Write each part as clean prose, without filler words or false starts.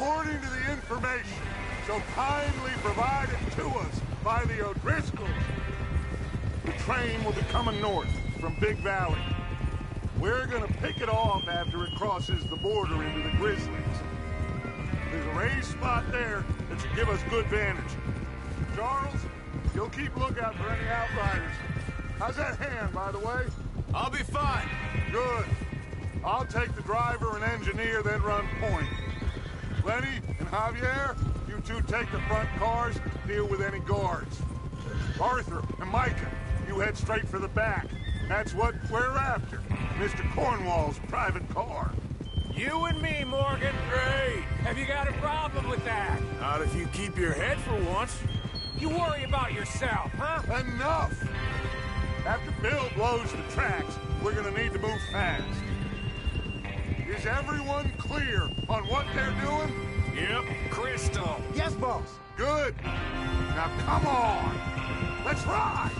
according to the information so kindly provided to us by the O'Driscolls, the train will be coming north from Big Valley. We're gonna pick it off after it crosses the border into the Grizzlies. There's a raised spot there that should give us good vantage. Charles, you'll keep lookout for any outriders. How's that hand, by the way? I'll be fine. Good. I'll take the driver and engineer, then run point. Lenny and Javier, you two take the front cars, deal with any guards. Arthur and Micah, you head straight for the back. That's what we're after. Mr. Cornwall's private car. You and me, Morgan. Great. Have you got a problem with that? Not if you keep your head for once. You worry about yourself, huh? Enough! After Bill blows the tracks, we're gonna need to move fast. Is everyone clear on what they're doing? Yep. Crystal. Yes, boss. Good. Now come on. Let's ride.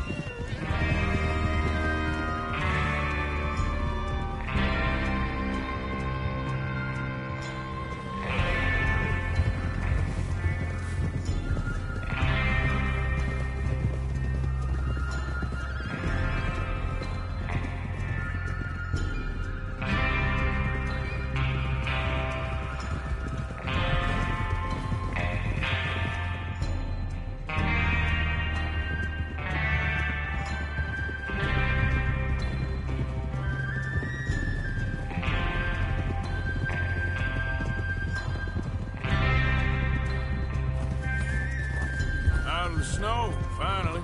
Snow, finally.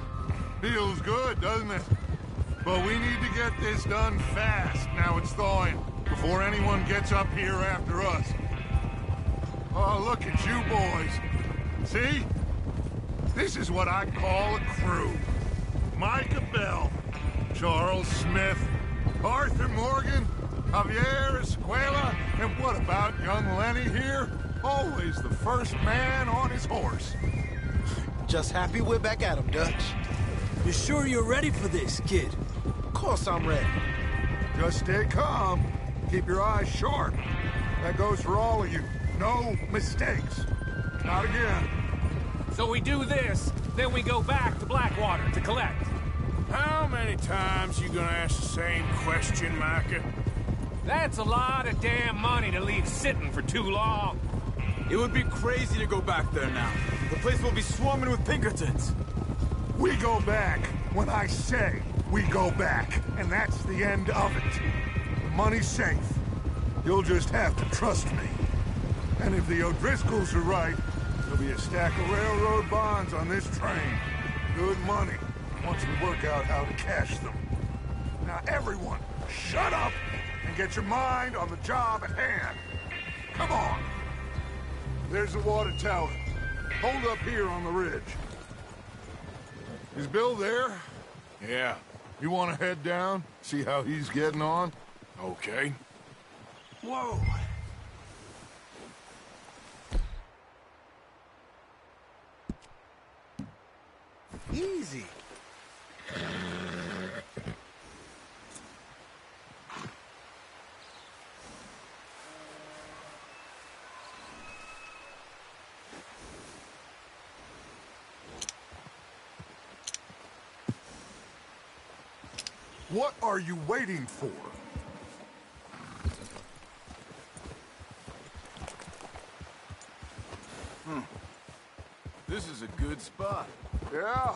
Feels good, doesn't it? But we need to get this done fast, now it's thawing, before anyone gets up here after us. Oh, look at you boys. See? This is what I call a crew. Micah Bell, Charles Smith, Arthur Morgan, Javier Escuela, and what about young Lenny here? Always the first man on his horse. Just happy we're back at 'em, Dutch. You sure you're ready for this, kid? Of course I'm ready. Just stay calm. Keep your eyes sharp. That goes for all of you. No mistakes. Not again. So we do this, then we go back to Blackwater to collect. How many times you gonna ask the same question, Micah? That's a lot of damn money to leave sitting for too long. It would be crazy to go back there now. The place will be swarming with Pinkertons. We go back when I say we go back, and that's the end of it. The money's safe. You'll just have to trust me. And if the O'Driscolls are right, there'll be a stack of railroad bonds on this train. Good money, once we work out how to cash them. Now everyone, shut up and get your mind on the job at hand. Come on. There's the water tower. Hold up here on the ridge. Is Bill there? Yeah. You want to head down, see how he's getting on? Okay. Whoa. Easy. What are you waiting for? This is a good spot. Yeah,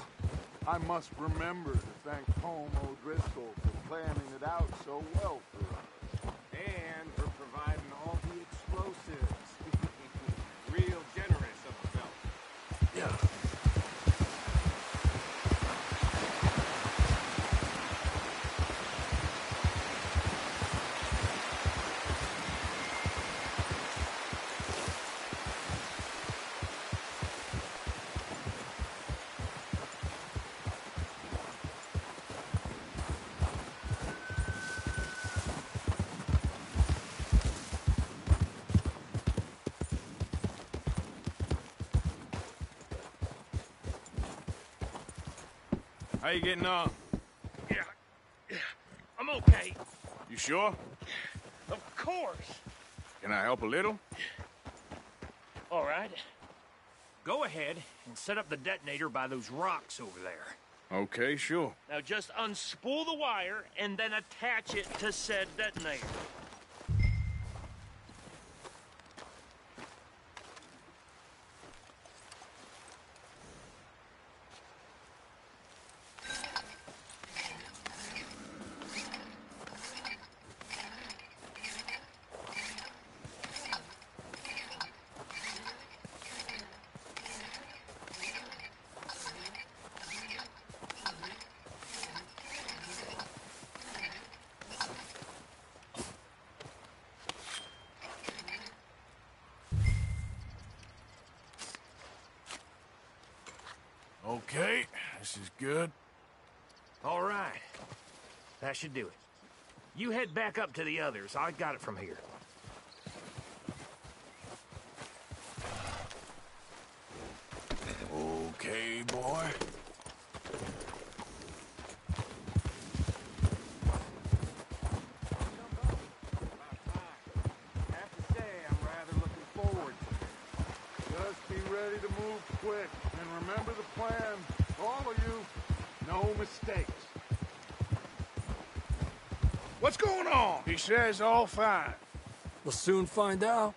I must remember to thank Home O'Driscoll for planning it out so well for us. And for providing all the explosives. Real generous of the fella. Yeah. How you getting on? Yeah, I'm okay. You sure? Of course. Can I help a little? All right. Go ahead and set up the detonator by those rocks over there. Okay, sure. Now just unspool the wire and then attach it to said detonator. Okay, this is good. All right. That should do it. You head back up to the others. I got it from here. Okay, boy. I have to say, I'm rather looking forward to it. Just be ready to move quick. And remember the plan. All of you, no mistakes. What's going on? He says all fine. We'll soon find out.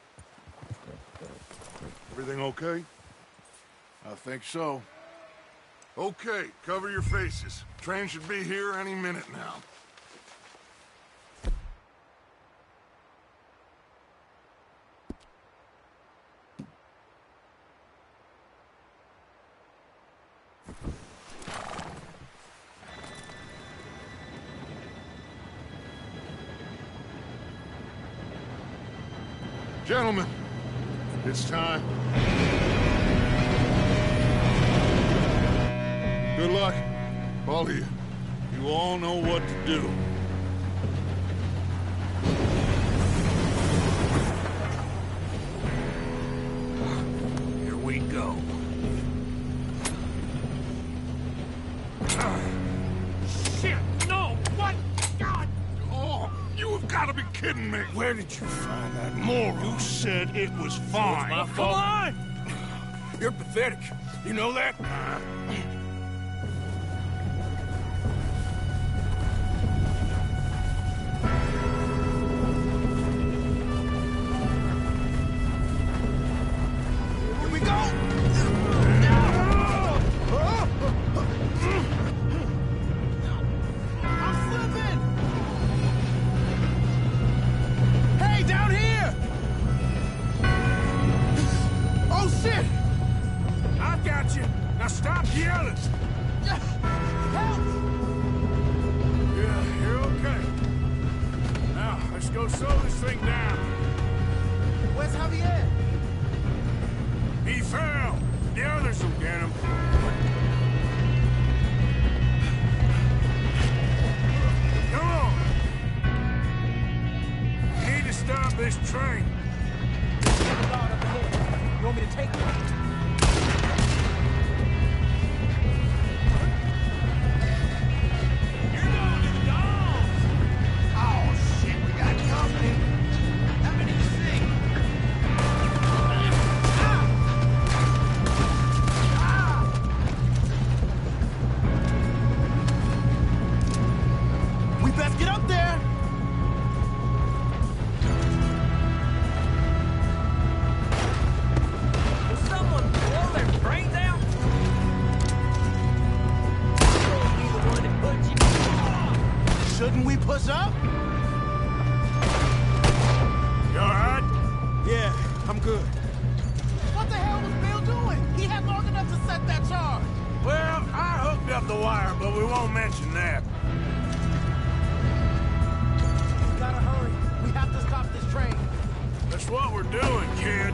Everything okay? I think so. Okay, cover your faces. Train should be here any minute now. Gentlemen, it's time. Good luck, all of you. You all know what to do. Here we go. Shit! No! What? God! Oh, you have got to be kidding me. Where did you find that Moron. You said it was fine. my fault. Come on! You're pathetic. You know that? Here we go! I'm slipping! Hey, down here! Oh, shit! I got you. Now stop yelling. Help! Yeah, you're okay. Now, let's go slow this thing down. Where's Javier? He fell. The others will get him. Come on. Need to stop this train. Guard up ahead. You want me to take it? Oh, shit, we got company. How many you see? We best get up there. Will someone blow their brains out? Be the one that put you. Shouldn't we push up? You all right? Yeah, I'm good. What the hell was Bill doing? He had long enough to set that charge. Well, I hooked up the wire, but we won't mention that. We gotta hurry. We have to stop this train. That's what we're doing, kid.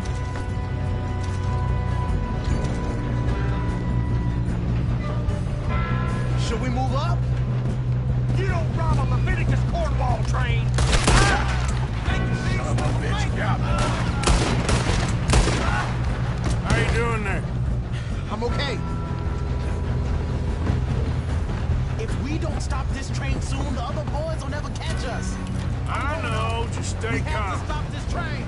Should we move up? You don't rob a Leviticus Cornwall train! Son of a bitch, got me. How you doing there? I'm okay. If we don't stop this train soon, the other boys will never catch us. I know, just stay We have to calm. stop this train.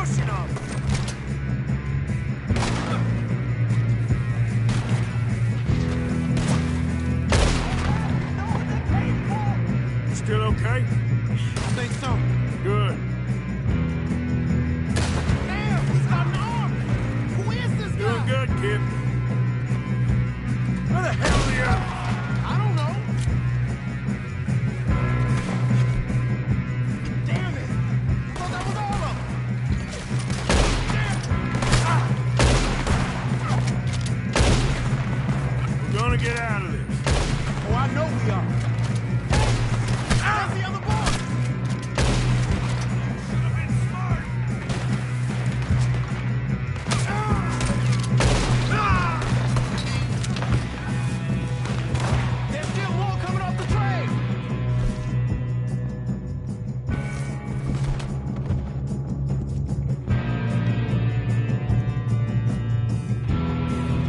pushing them! Still okay? I think so. Good. Damn, he's got an arm! Who is this Doing guy? good, kid. Where the hell are you? I don't know. Damn it! I thought that was all of them. We're gonna get out of this. Oh, I know we are. Where's the other boy? Should have been smart. There's still more coming off the train.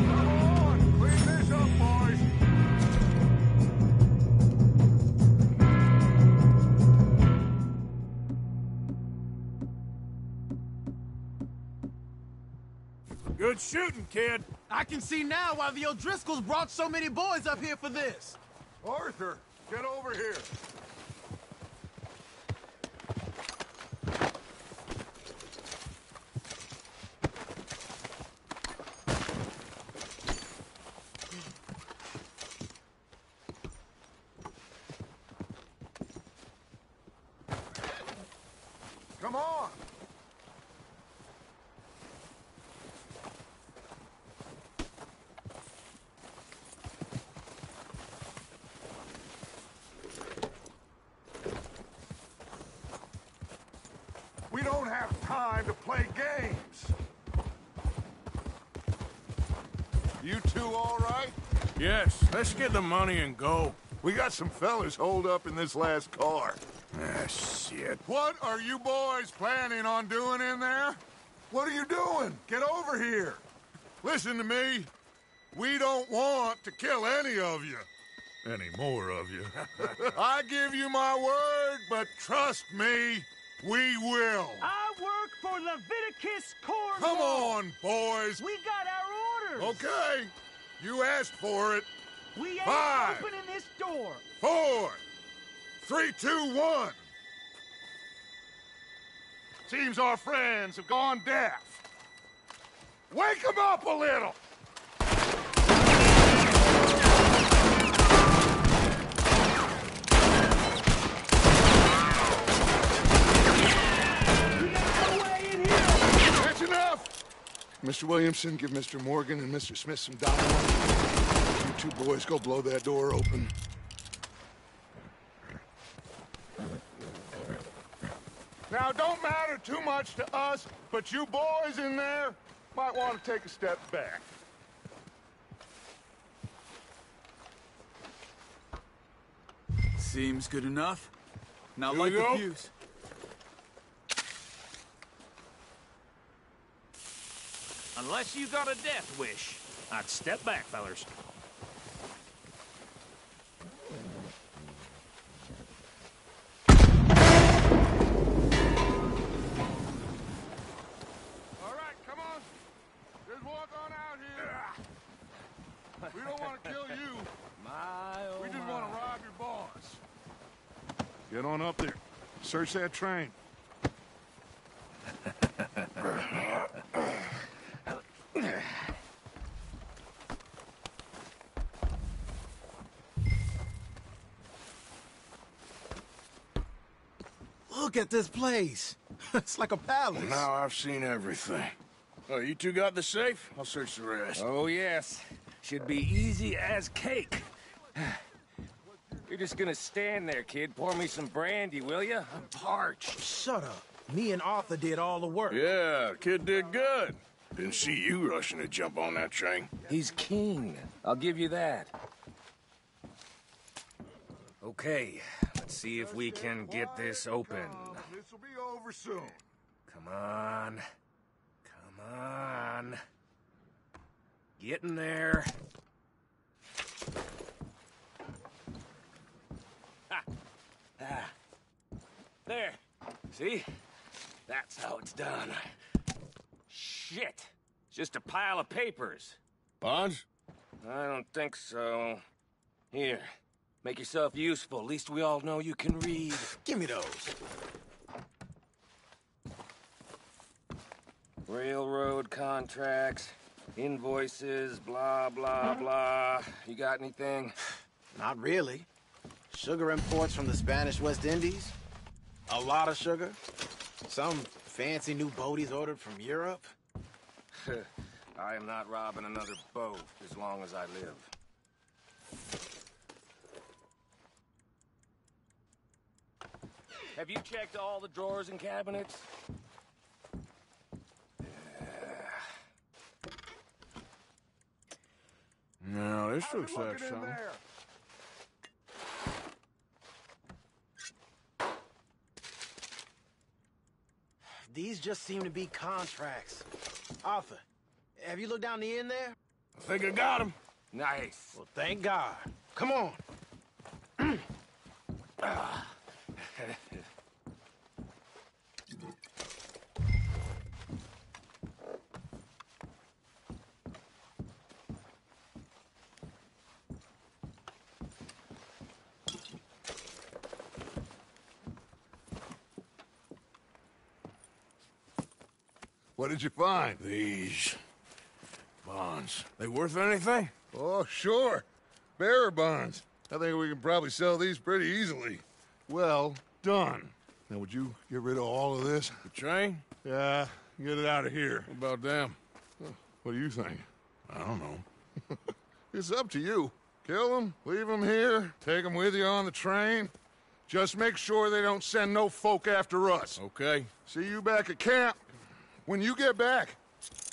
Come on, clean this up, boys. Good shooting, kid. I can see now why the O'Driscolls brought so many boys up here for this. Arthur, get over here. Come on. We don't have time to play games. You two all right? Yes, let's get the money and go. We got some fellas holed up in this last car. Ah, shit. What are you boys planning on doing in there? What are you doing? Get over here. Listen to me. We don't want to kill any of you. Any more of you. I give you my word, but trust me, we will. I work for Leviticus Corps. Come on, boys. We got our orders. Okay. You asked for it. We ain't 5, opening this door. 4, 3, 2, 1. Seems our friends have gone deaf. Wake them up a little. That's enough. Mr. Williamson, give Mr. Morgan and Mr. Smith some dynamite. You two boys go blow that door open. Now, it don't matter too much to us, but you boys in there might want to take a step back. Seems good enough. Now Here light we the go. fuse. Unless you got a death wish, I'd step back, fellers. All right, come on. Just walk on out here. We don't want to kill you. We just want to rob your boss. Get on up there. Search that train. Look at this place. It's like a palace. Now I've seen everything. Oh, you two got the safe? I'll search the rest. Oh, yes. Should be easy as cake. You're just gonna stand there, kid. Pour me some brandy, will you? I'm parched. Shut up. Me and Arthur did all the work. Yeah, kid did good. Didn't see you rushing to jump on that train. He's keen. I'll give you that. Okay, let's see if we can get this open. This will be over soon. Come on. Come on. Get in there. Ha. Ah. There. See? That's how it's done. Shit! Just a pile of papers. Bonds? I don't think so. Here, make yourself useful. At least we all know you can read. Give me those. Railroad contracts, invoices, blah, blah, blah. You got anything? Not really. Sugar imports from the Spanish West Indies. A lot of sugar. Some fancy new boat he's ordered from Europe. I am not robbing another boat as long as I live. Have you checked all the drawers and cabinets? No, this looks like something. These just seem to be contracts. Arthur, have you looked down the end there? I think I got him. Nice. Well, thank God. Come on. What did you find? These bonds. They worth anything? Oh, sure. Bearer bonds. I think we can probably sell these pretty easily. Well done. Now, would you get rid of all of this? The train? Yeah, get it out of here. What about them? What do you think? I don't know. It's up to you. Kill them, leave them here, take them with you on the train. Just make sure they don't send no folk after us. Okay. See you back at camp. When you get back,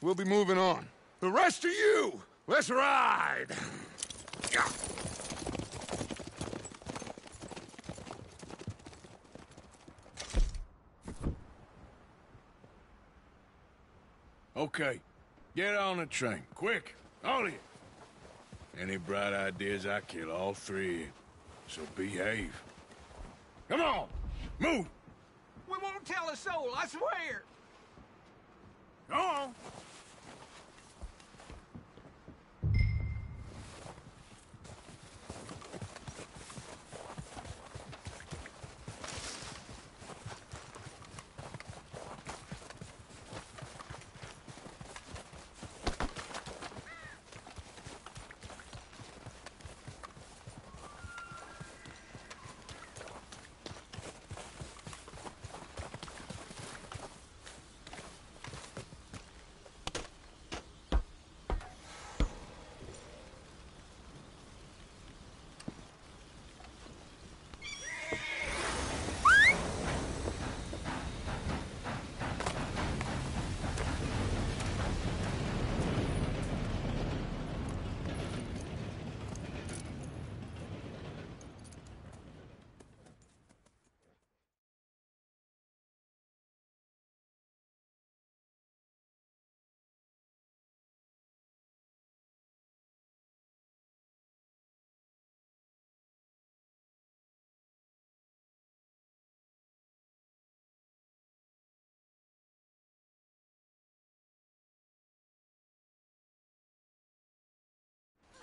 we'll be moving on. The rest of you, let's ride! Yeah. Okay. Get on the train. Quick. All of you. Any bright ideas, I kill all three of you. So behave. Come on! Move! We won't tell a soul, I swear. Go on!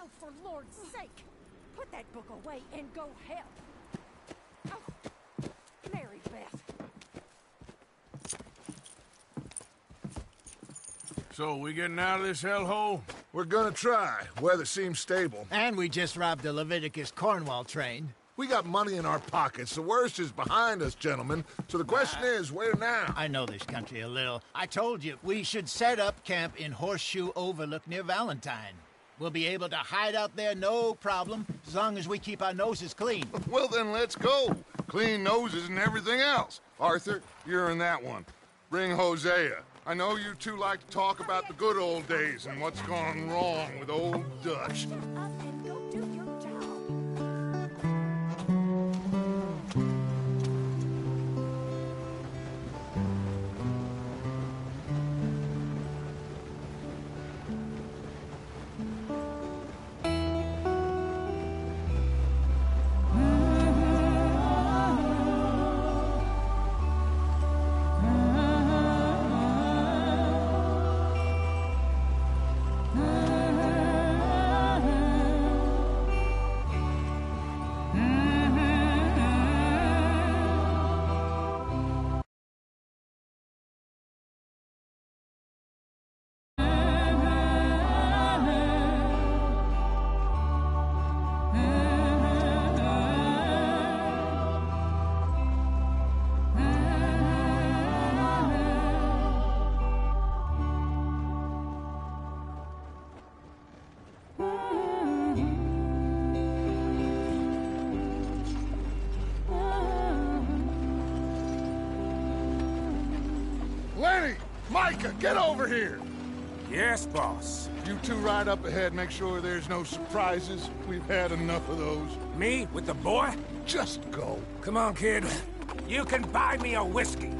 Oh, for Lord's sake! Put that book away and go help! Oh, Mary Beth. So, we getting out of this hellhole? We're gonna try. Weather seems stable. And we just robbed the Leviticus Cornwall train. We got money in our pockets. The worst is behind us, gentlemen. So the question is, where now? I know this country a little. I told you, we should set up camp in Horseshoe Overlook near Valentine. We'll be able to hide out there, no problem, as long as we keep our noses clean. Well, then let's go. Clean noses and everything else. Arthur, you're in that one. Bring Hosea. I know you two like to talk about the good old days and what's gone wrong with old Dutch. Shut up and go do your job. Lenny! Micah, get over here! Yes, boss. You two ride up ahead, make sure there's no surprises. We've had enough of those. Me with the boy? Just go. Come on, kid. You can buy me a whiskey.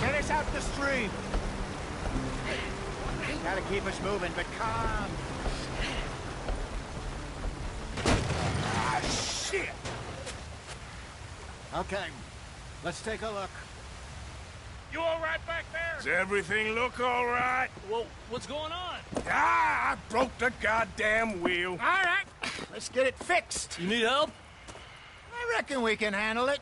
Get us out the stream. Gotta keep us moving, but calm. Ah, shit! Okay, let's take a look. You all right back there? Does everything look all right? Well, what's going on? Ah, I broke the goddamn wheel. All right, let's get it fixed. You need help? I reckon we can handle it.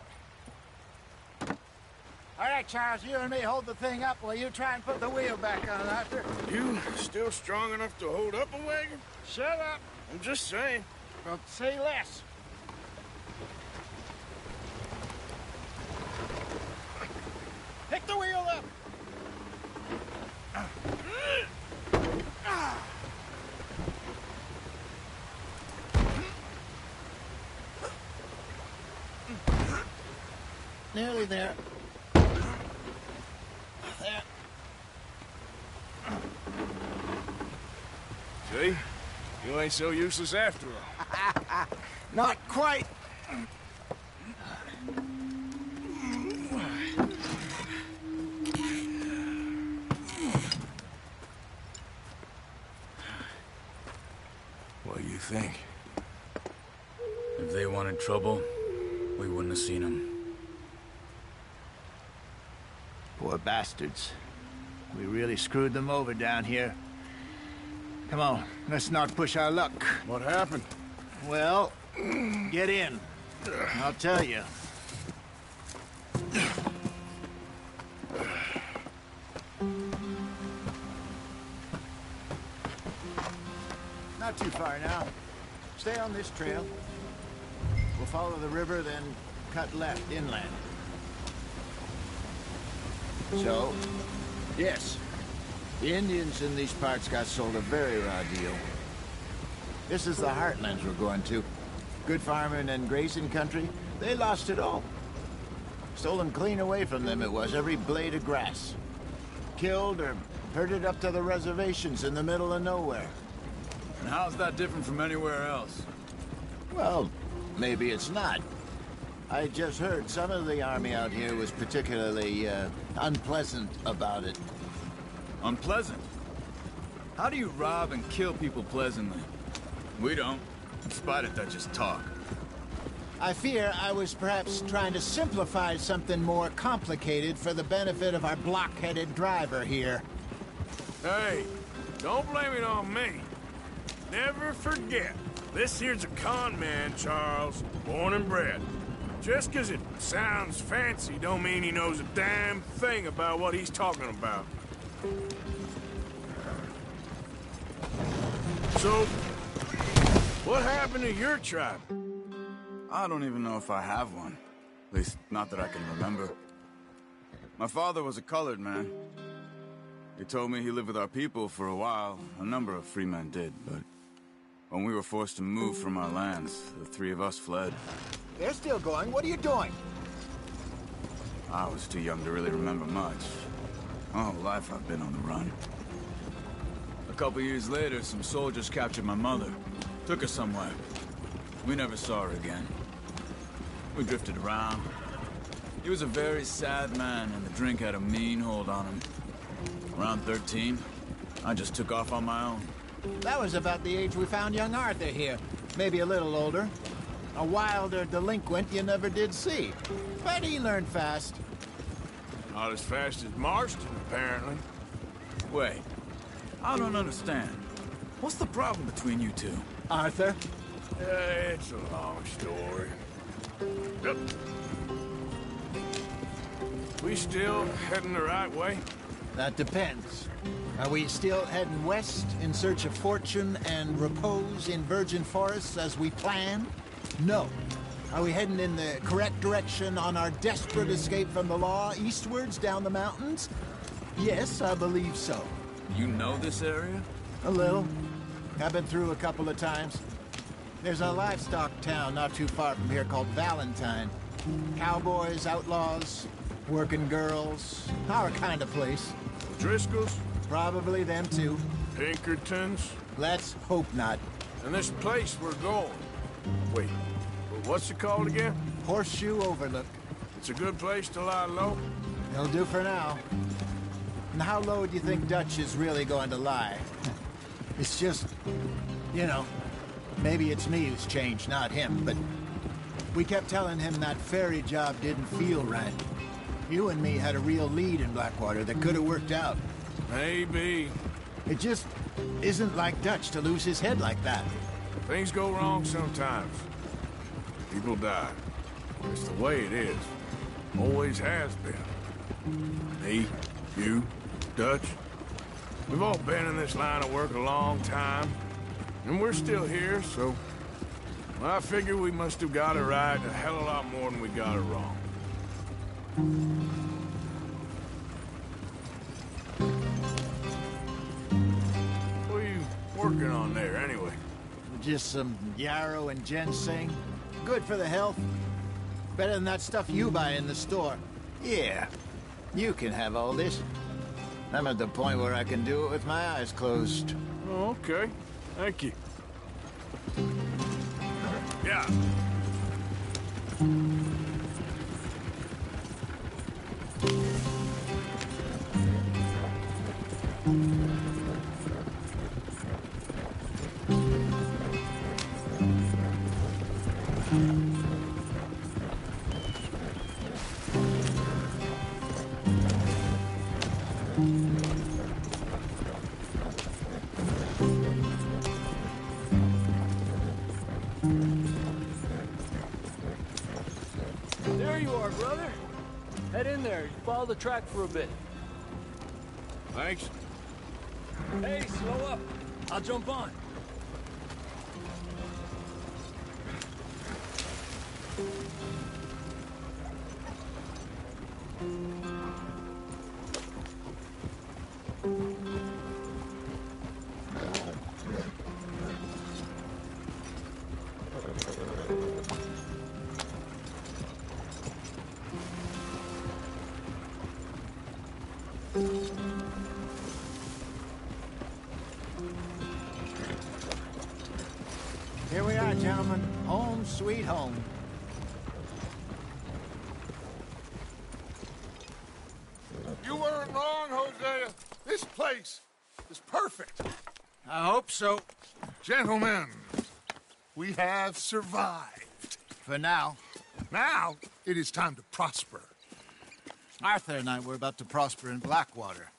All right, Charles, you and me hold the thing up while you try and put the wheel back on, Arthur. You still strong enough to hold up a wagon? Shut up. I'm just saying. Well, say less. Pick the wheel up. Nearly there. There. See? You ain't so useless after all. Not quite. What do you think? If they wanted trouble, we wouldn't have seen them. Poor bastards. We really screwed them over down here. Come on, let's not push our luck. What happened? Well, get in. I'll tell you. Not too far now. Stay on this trail. We'll follow the river, then cut left inland. So, yes, the Indians in these parts got sold a very raw deal. This is the heartlands we're going to. Good farming and grazing country, they lost it all. Stolen clean away from them it was, every blade of grass. Killed or herded up to the reservations in the middle of nowhere. And how's that different from anywhere else? Well, maybe it's not. I just heard some of the army out here was particularly, unpleasant about it. Unpleasant? How do you rob and kill people pleasantly? We don't. Despite it, that's just talk. I fear I was perhaps trying to simplify something more complicated for the benefit of our block-headed driver here. Hey, don't blame it on me. Never forget, this here's a con man, Charles, born and bred. Just 'cause it sounds fancy don't mean he knows a damn thing about what he's talking about. So, what happened to your tribe? I don't even know if I have one. At least, not that I can remember. My father was a colored man. He told me he lived with our people for a while. A number of free men did, but when we were forced to move from our lands, the three of us fled. They're still going. What are you doing? I was too young to really remember much. My whole life I've been on the run. A couple years later, some soldiers captured my mother. Took her somewhere. We never saw her again. We drifted around. He was a very sad man, and the drink had a mean hold on him. Around 13, I just took off on my own. That was about the age we found young Arthur here. Maybe a little older. A wilder delinquent you never did see. But he learned fast. Not as fast as Marston, apparently. Wait, I don't understand. What's the problem between you two? Arthur, It's a long story. Yep. We still heading the right way? That depends. Are we still heading west in search of fortune and repose in virgin forests as we planned? No. Are we heading in the correct direction on our desperate escape from the law eastwards down the mountains? Yes, I believe so. You know this area? A little. I've been through a couple of times. There's a livestock town not too far from here called Valentine. Cowboys, outlaws, working girls, our kind of place. Driscoll's? Probably them too. Pinkertons? Let's hope not. And this place we're going. Wait, what's it called again? Horseshoe Overlook. It's a good place to lie low? It'll do for now. And how low do you think Dutch is really going to lie? It's just, you know, maybe it's me who's changed, not him, but we kept telling him that ferry job didn't feel right. You and me had a real lead in Blackwater that could have worked out. Maybe. It just isn't like Dutch to lose his head like that. Things go wrong sometimes. People die. It's the way it is. Always has been. Me, you, Dutch. We've all been in this line of work a long time. And we're still here, so... well, I figure we must have got it right a hell of a lot more than we got it wrong. What are you working on there, anyway? Just some yarrow and ginseng. Good for the health. Better than that stuff you buy in the store. Yeah, you can have all this. I'm at the point where I can do it with my eyes closed. Oh, okay. Thank you. Yeah. There you are, brother. Head in there. Follow the track for a bit. Thanks. Hey, slow up. I'll jump on. Here we are, gentlemen. Home sweet home. You weren't wrong, Hosea. This place is perfect. I hope so. Gentlemen, we have survived. For now. Now, it is time to prosper. Arthur and I were about to prosper in Blackwater.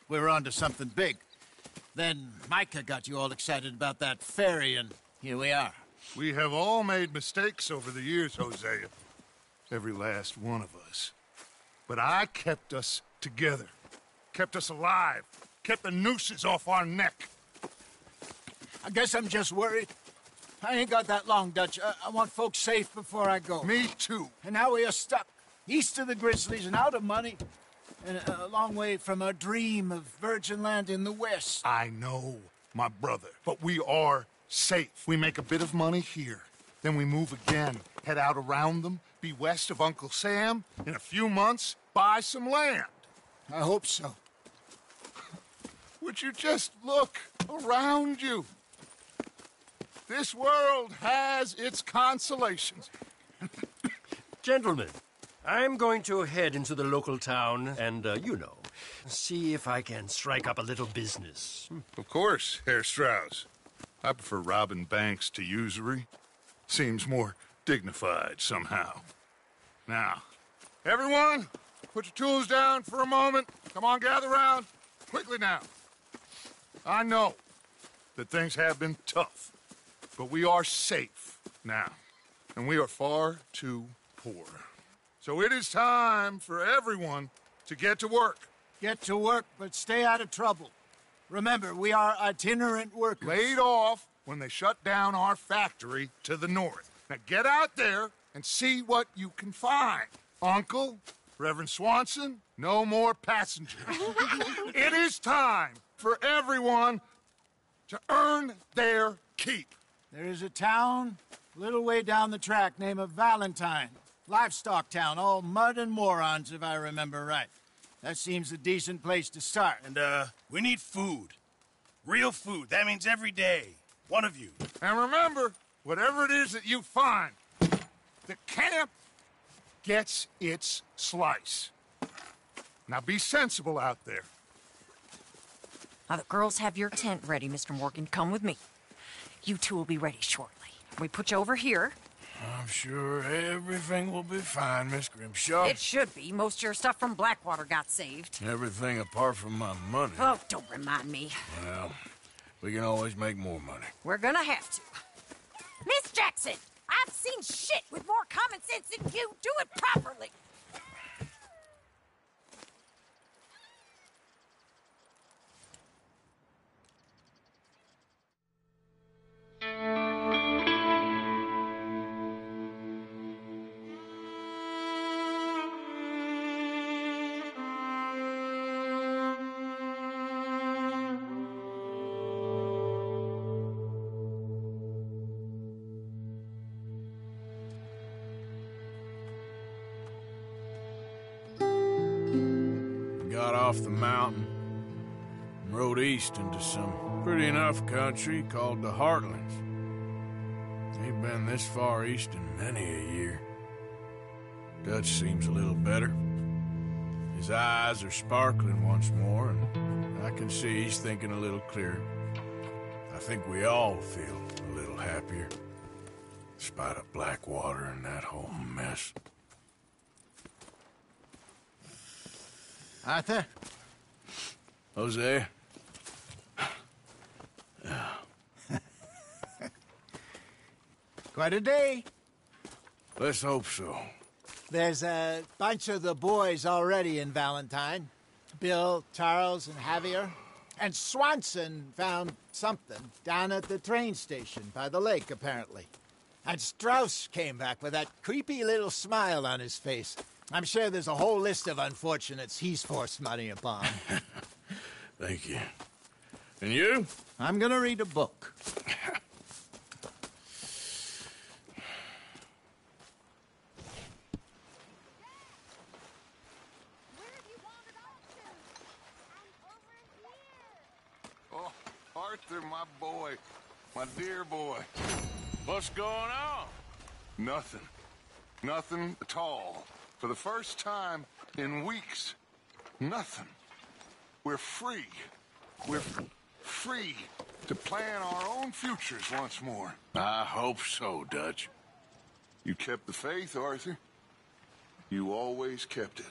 We were on to something big. Then Micah got you all excited about that ferry, and here we are. We have all made mistakes over the years, Hosea. Every last one of us. But I kept us together. Kept us alive. Kept the nooses off our neck. I guess I'm just worried. I ain't got that long, Dutch. I want folks safe before I go. Me too. And now we are stuck. East of the Grizzlies and out of money. And a long way from our dream of virgin land in the west. I know, my brother. But we are safe. We make a bit of money here. Then we move again. Head out around them. Be west of Uncle Sam. In a few months, buy some land. I hope so. Would you just look around you? This world has its consolations. Gentlemen, I'm going to head into the local town and, see if I can strike up a little business. Of course, Herr Strauss. I prefer robbing banks to usury. Seems more dignified somehow. Now, everyone, put your tools down for a moment. Come on, gather round. Quickly now. I know that things have been tough. But we are safe now, and we are far too poor. So it is time for everyone to get to work. Get to work, but stay out of trouble. Remember, we are itinerant workers. Laid off when they shut down our factory to the north. Now get out there and see what you can find. Uncle, Reverend Swanson, no more passengers. It is time for everyone to earn their keep. There is a town a little way down the track named Valentine. Livestock town, all mud and morons, if I remember right. That seems a decent place to start. And, we need food. Real food. That means every day. One of you. And remember, whatever it is that you find, the camp gets its slice. Now be sensible out there. Now the girls have your tent ready, Mr. Morgan. Come with me. You two will be ready shortly. We put you over here. I'm sure everything will be fine, Miss Grimshaw. It should be. Most of your stuff from Blackwater got saved. Everything apart from my money. Oh, don't remind me. Well, we can always make more money. We're gonna have to. Miss Jackson, I've seen shit with more common sense than you. Do it properly. Got off the mountain and rode east into some pretty enough country called the Heartlands. Ain't been this far east in many a year. Dutch seems a little better. His eyes are sparkling once more, and I can see he's thinking a little clearer. I think we all feel a little happier, despite of Blackwater and that whole mess. Arthur? Jose? Quite a day. Let's hope so. There's a bunch of the boys already in Valentine. Bill, Charles, and Javier. And Swanson found something down at the train station by the lake, apparently. And Strauss came back with that creepy little smile on his face. I'm sure there's a whole list of unfortunates he's forced money upon. Thank you. And you? I'm gonna read a book. Oh, Arthur, my boy. My dear boy. What's going on? Nothing. Nothing at all. For the first time in weeks, nothing. We're free. We're free to plan our own futures once more. I hope so, Dutch. You kept the faith, Arthur. You always kept it.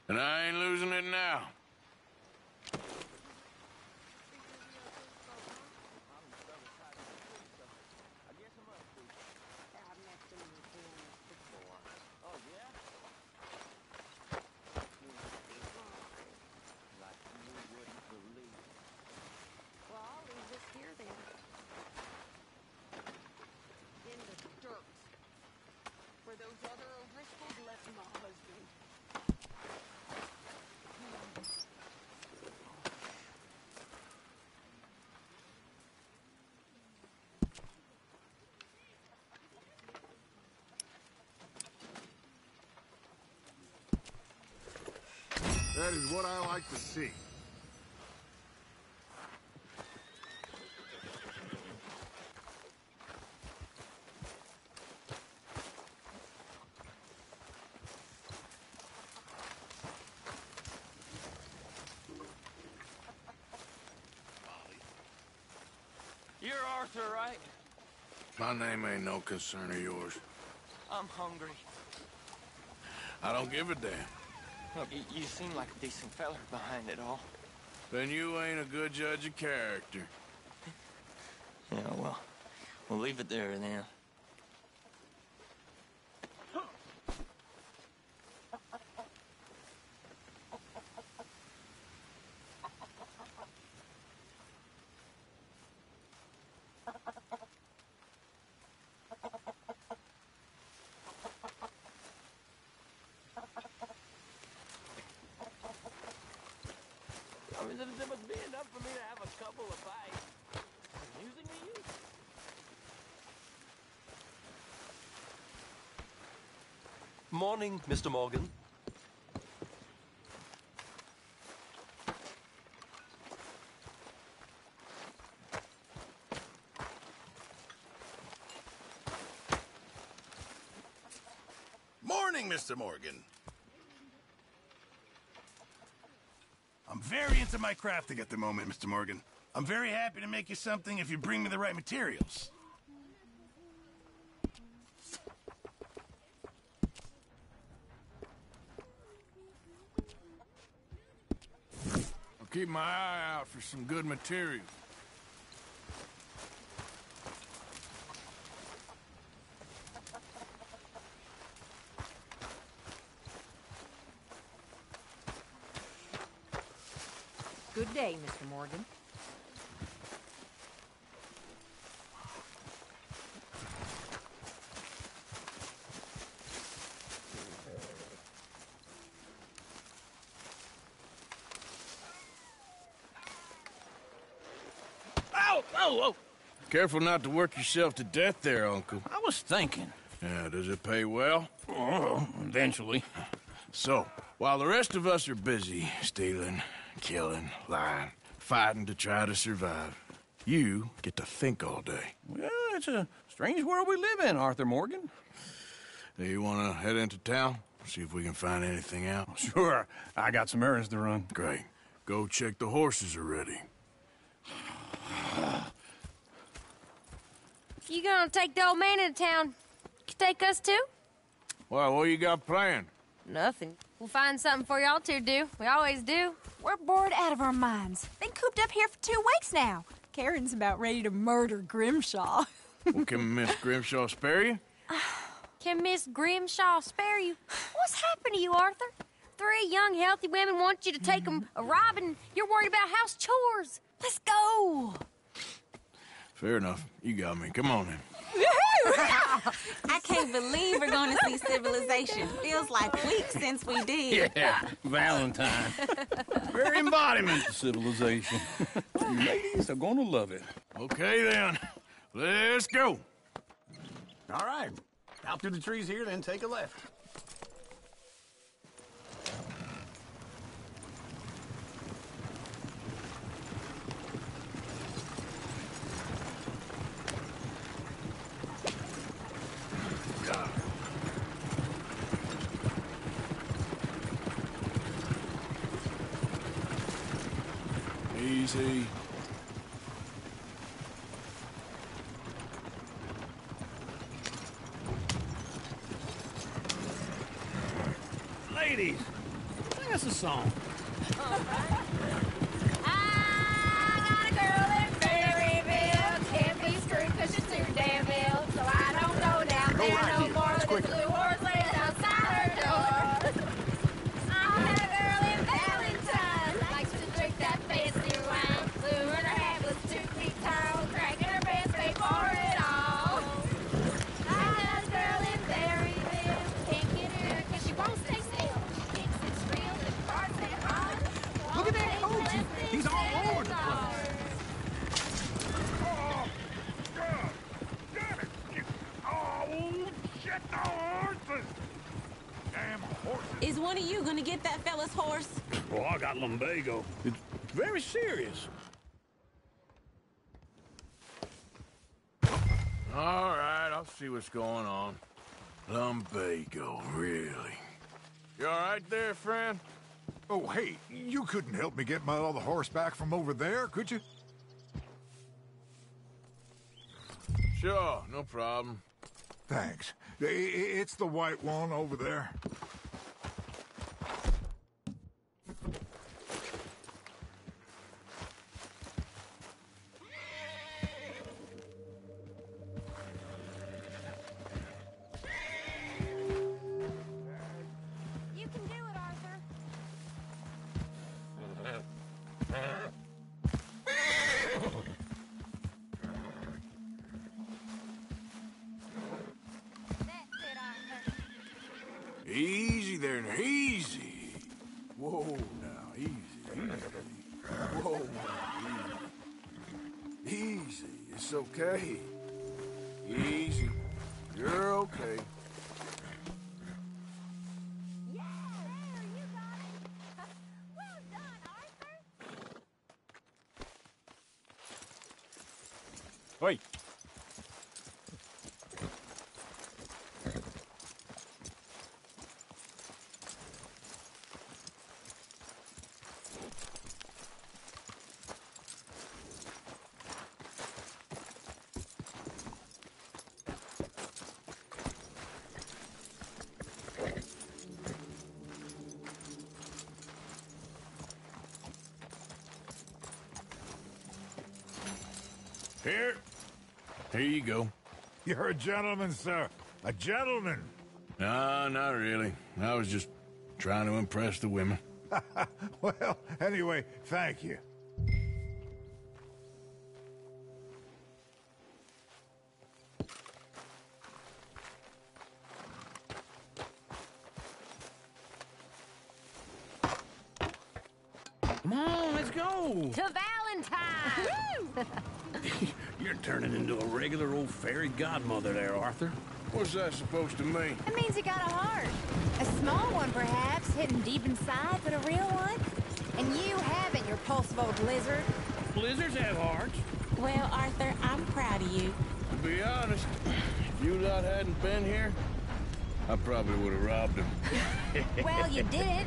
And I ain't losing it now. That is what I like to see. You're Arthur, right? My name ain't no concern of yours. I'm hungry. I don't give a damn. Look, you seem like a decent feller behind it all. Then you ain't a good judge of character. Yeah, well, We'll leave it there then. I mean, there must be enough for me to have a couple of bites. Amusing to you? Morning, Mr. Morgan. Morning, Mr. Morgan. I'm very into my crafting at the moment, Mr. Morgan. I'm very happy to make you something if you bring me the right materials. I'll keep my eye out for some good material. Good day, Mr. Morgan. Ow! Oh, oh! Careful not to work yourself to death there, Uncle. I was thinking. Yeah, does it pay well? Oh, eventually. So, while the rest of us are busy stealing, killing, lying, fighting to try to survive, you get to think all day. Well, it's a strange world we live in, Arthur Morgan. Do you want to head into town? See if we can find anything out? Sure. I got some errands to run. Great. Go check the horses are ready. You gonna take the old man into town? You take us too? Well, what you got planned? Nothing. We'll find something for y'all to do. We always do. We're bored out of our minds. Been cooped up here for 2 weeks now. Karen's about ready to murder Grimshaw. Well, can Miss Grimshaw spare you? Can Miss Grimshaw spare you? What's happened to you, Arthur? 3 young, healthy women want you to take them a robbing. You're worried about house chores. Let's go. Fair enough. You got me. Come on then. I can't believe we're going to see Civilization. Feels like weeks since we did. Yeah, Valentine. Very embodiment of civilization. You ladies are gonna love it. Okay then. Let's go. All right. Out through the trees here, then take a left. Easy. Ladies, sing us a song. I got a girl in Berryville. Can't be screwed 'cause she's too damn ill. So I don't go down there right no here. more. It's This quicker. blue horse lays outside her door. I met a girl in Valentine. Likes to drink that fancy wine. Blue and her hat was 2 feet tall. Dragging her pants paid for it all. I got a girl in Berryville. Can't get her 'cause she won't stay still. She thinks it's real. The cards ain't hard. Look at that coach. He's all over the place. Is one of you going to get that fella's horse? Oh, I got lumbago. It's very serious. All right, I'll see what's going on. Lumbago, really? You all right there, friend? Oh, hey, you couldn't help me get my other horse back from over there, could you? Sure, no problem. Thanks. It's the white one over there. Easy there, now. Easy. Whoa, now. Easy. Whoa, easy. Easy. It's okay. Easy. You're okay. Yeah, there, you got it. Well done, Arthur. Wait. Here you go. You're a gentleman, sir. A gentleman. No, not really. I was just trying to impress the women. Well, anyway, thank you. Come on, let's go. To Valentine! You're turning into a regular old fairy godmother there, Arthur. What's that supposed to mean? It means you got a heart. A small one, perhaps, hidden deep inside, but a real one. And you haven't, you repulsive old lizard. Blizzards have hearts. Well, Arthur, I'm proud of you. To be honest, if you lot hadn't been here, I probably would have robbed him. Well, you did.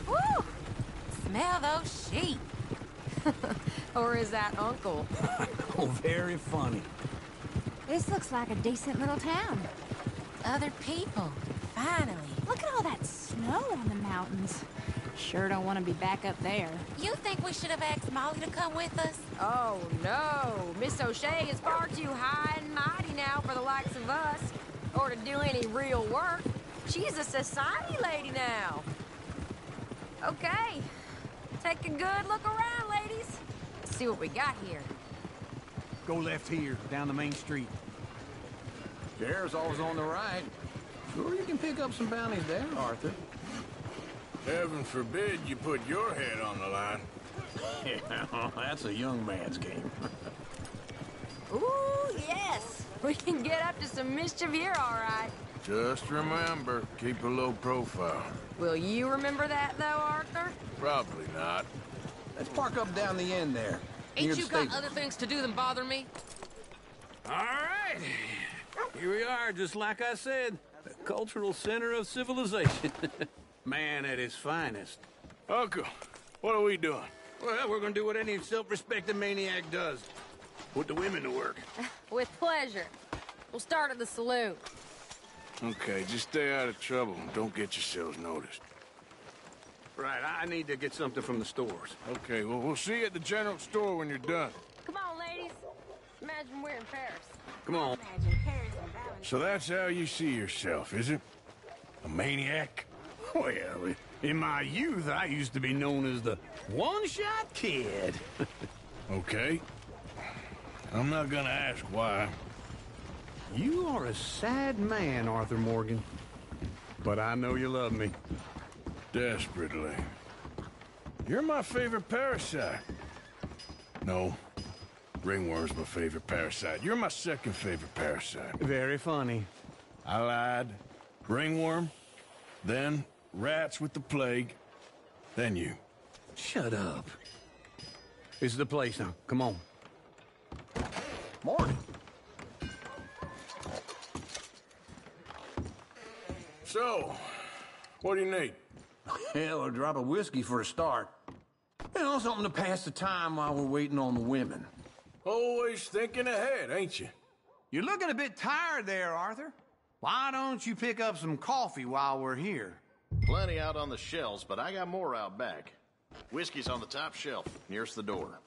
Woo! Smell those sheep. Or is that Uncle? Oh, very funny. This looks like a decent little town. Other people. Finally. Look at all that snow on the mountains. Sure don't want to be back up there. You think we should have asked Molly to come with us? Oh, no. Miss O'Shea is far too high and mighty now for the likes of us. Or to do any real work. She's a society lady now. Okay. Take a good look around, ladies. See what we got here. Go left here, down the main street. Chair's always on the right. Sure you can pick up some bounties there, Arthur. Heaven forbid you put your head on the line. Yeah, that's a young man's game. Ooh, yes. We can get up to some mischief here, all right. Just remember, keep a low profile. Will you remember that, though, Arthur? Probably not. Let's park up down the end there. near Ain't the you got stable. other things to do than bother me? All right. Here we are, just like I said. The cultural center of civilization. Man at his finest. Uncle, what are we doing? Well, we're gonna do what any self-respecting maniac does. Put the women to work. With pleasure. We'll start at the saloon. Okay, just stay out of trouble and don't get yourselves noticed. Right, I need to get something from the stores. Okay, well, we'll see you at the general store when you're done. Come on, ladies. Imagine we're in Paris. Come on. Imagine Paris and Valentine. So that's how you see yourself, is it? A maniac? Well, in my youth, I used to be known as the one-shot kid. Okay. I'm not gonna ask why. You are a sad man, Arthur Morgan. But I know you love me. Desperately. You're my favorite parasite. No. Ringworm's my favorite parasite. You're my second favorite parasite. Very funny. I lied. Ringworm, then rats with the plague, then you. Shut up. This is the place now. Come on. Morgan. So, what do you need? Hell, a drop of whiskey for a start. You know, something to pass the time while we're waiting on the women. Always thinking ahead, ain't you? You're looking a bit tired there, Arthur. Why don't you pick up some coffee while we're here? Plenty out on the shelves, but I got more out back. Whiskey's on the top shelf, nearest the door.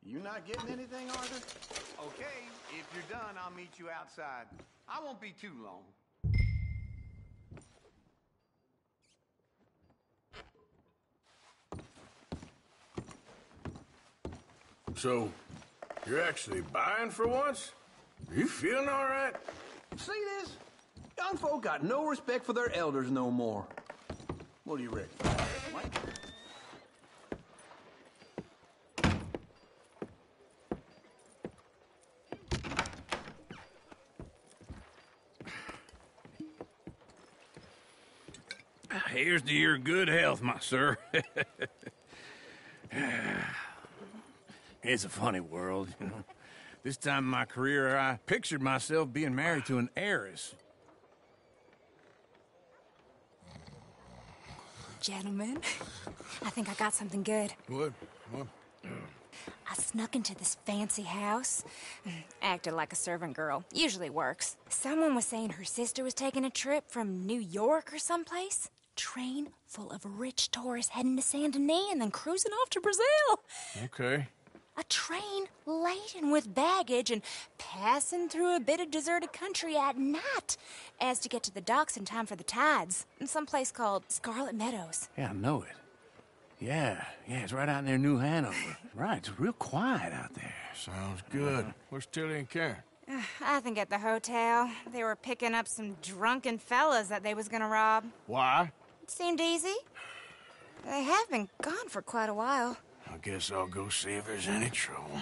You not getting anything, Arthur? Okay, if you're done, I'll meet you outside. I won't be too long. So, you're actually buying for once? Are you feeling all right? See this? Young folk got no respect for their elders no more. What do you reckon? What? Here's to your good health, my sir. It's a funny world, you know. This time in my career, I pictured myself being married to an heiress. Gentlemen, I think I got something good. What? I snuck into this fancy house. Acted like a servant girl. Usually works. Someone was saying her sister was taking a trip from New York or someplace. Train full of rich tourists heading to Saint Denis and then cruising off to Brazil. Okay. A train laden with baggage and passing through a bit of deserted country at night as to get to the docks in time for the tides in some place called Scarlet Meadows. Yeah, I know it. Yeah, it's right out near New Hanover. Right, it's real quiet out there. Sounds good. Where's Tilly and Karen? I think at the hotel. They were picking up some drunken fellas that they was gonna rob. Why? It seemed easy. They have been gone for quite a while. I guess I'll go see if there's any trouble.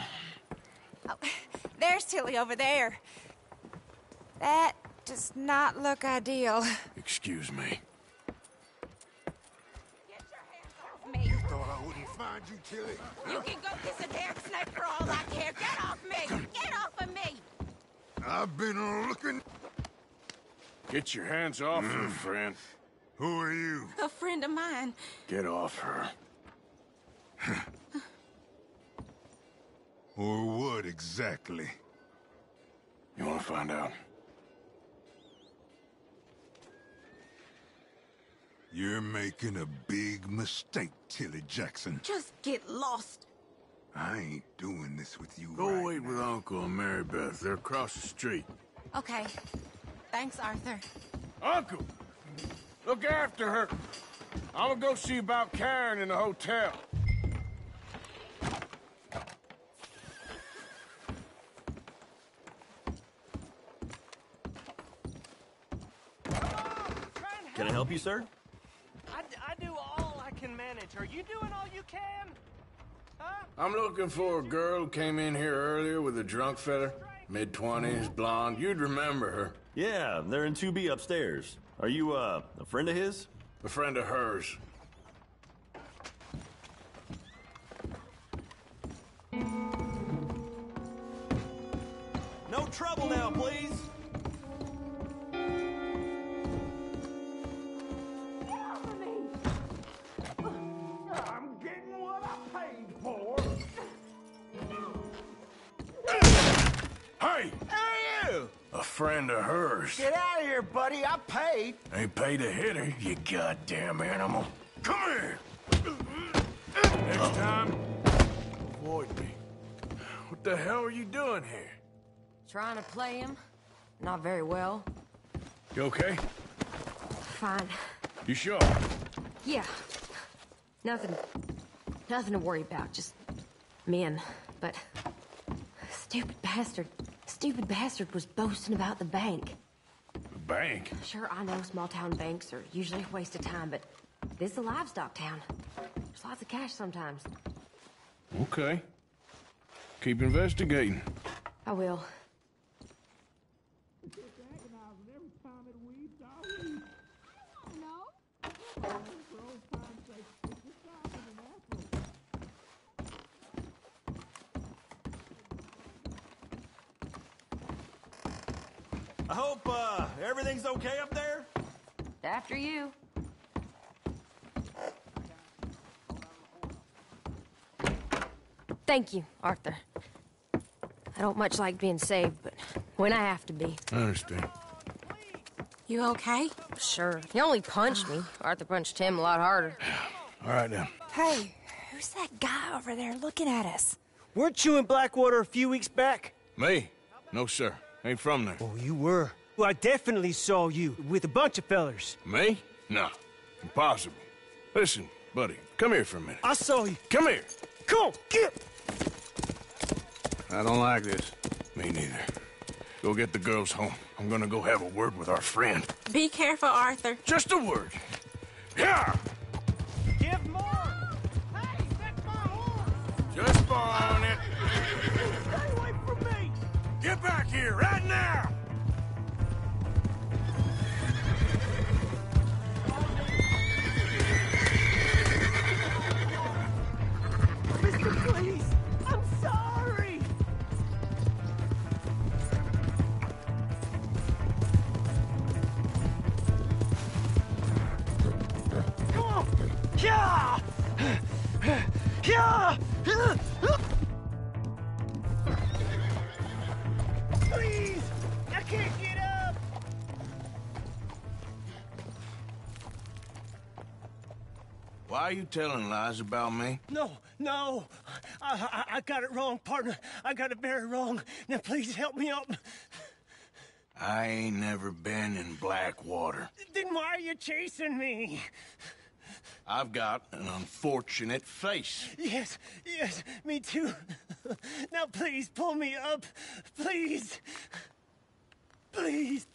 Oh, there's Tilly over there. That does not look ideal. Excuse me. Me. Thought I wouldn't find you, Tilly. You can go kiss a damn snake for all I care. Get off me! Get off of me! I've been looking. Get your hands off her, friend. Who are you? A friend of mine. Get off her. Or what exactly? You want to find out? You're making a big mistake, Tilly Jackson. Just get lost. I ain't doing this with you. Go right wait with Uncle and Mary Beth. They're across the street. Okay. Thanks, Arthur. Uncle! Look after her. I'm gonna go see about Karen in the hotel. Can I help you, sir? I do all I can manage. Are you doing all you can? Huh? I'm looking for a girl who came in here earlier with a drunk fella. Mid-20s, blonde. You'd remember her. Yeah, they're in 2B upstairs. Are you, a friend of his? A friend of hers. No trouble now, please. I'm getting what I paid for. Hey! Who are you? A friend of hers. Get out of here, buddy. I paid. Ain't paid to hit her, you goddamn animal. Come here! Next time, avoid me. What the hell are you doing here? Trying to play him. Not very well. You okay? Fine. You sure? Yeah. Nothing to worry about. Just men. But stupid bastard was boasting about the bank. The bank? Sure, I know small town banks are usually a waste of time, but this is a livestock town. There's lots of cash sometimes. Okay. Keep investigating. I will. I hope, everything's okay up there? After you. Thank you, Arthur. I don't much like being saved, but when I have to be. I understand. You okay? Sure. He only punched me. Arthur punched him a lot harder. All right, now. Hey, who's that guy over there looking at us? Weren't you in Blackwater a few weeks back? Me? No, sir. Ain't from there. Oh, you were. Well, I definitely saw you with a bunch of fellers. Me? No. Impossible. Listen, buddy, come here for a minute. I saw you. Come here. Come on, get! I don't like this. Me neither. Go get the girls home. I'm gonna go have a word with our friend. Be careful, Arthur. Just a word. Yeah! Give more! Hey, that's my horse! Just on it. Stay away from me! Get back here, right now! Mister, please! I'm sorry! Come on! Yeah! Yeah! Please! I can't get up! Why are you telling lies about me? No. I got it wrong, partner. I got it very wrong. Now, please help me up. I ain't never been in Blackwater. Then why are you chasing me? I've got an unfortunate face. Yes, me too. Now, please, pull me up. Please. Please.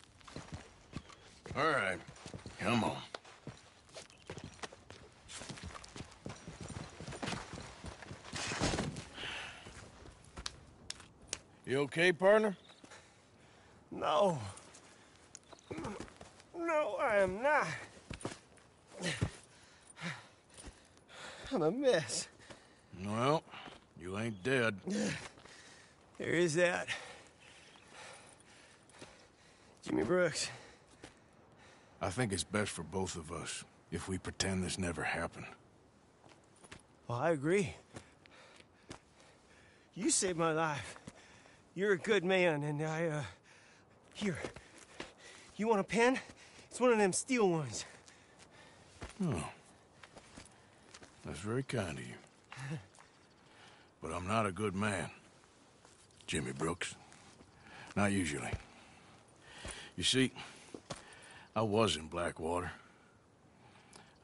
All right, come on. You okay, partner? No. No, I am not. I'm a mess. Well, you ain't dead. There is that. Jimmy Brooks. I think it's best for both of us if we pretend this never happened. Well, I agree. You saved my life. You're a good man, and here. You want a pen? It's one of them steel ones. Oh. That's very kind of you. But I'm not a good man, Jimmy Brooks. Not usually. You see, I was in Blackwater.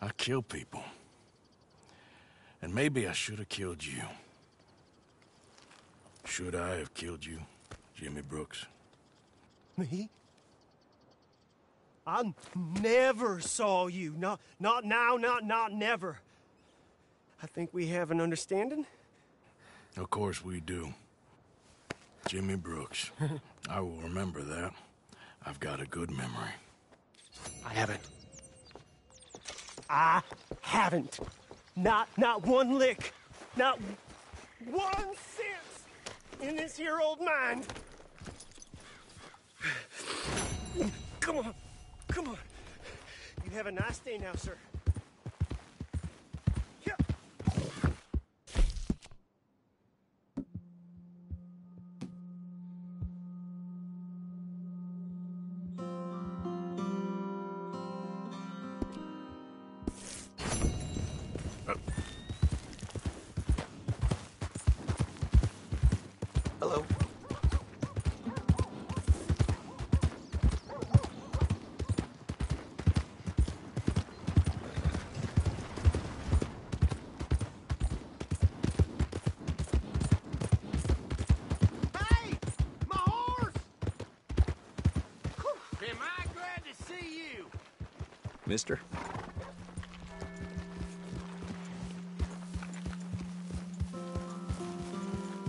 I killed people. And maybe I should have killed you. Should I have killed you, Jimmy Brooks? Me? I never saw you. Not now, not never. I think we have an understanding. Of course we do. Jimmy Brooks. I will remember that. I've got a good memory. I haven't. Not one lick. Not 1 cent in this here old mind. Come on. You have a nice day now, sir. Yeah. Hello. Hey! My horse! Am I glad to see you? Mister?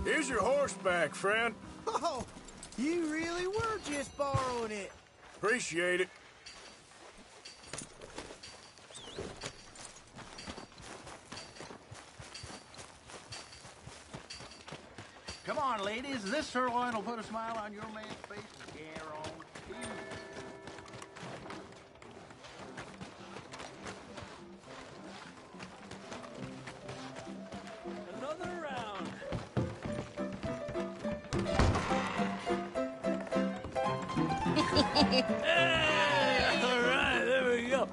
Here's your horse back, friend. Oh, you really were just borrowing it. Appreciate it. Come on, ladies. This sirloin will put a smile on your man's face. Guarantee. Another round. Hey, all right, there we go.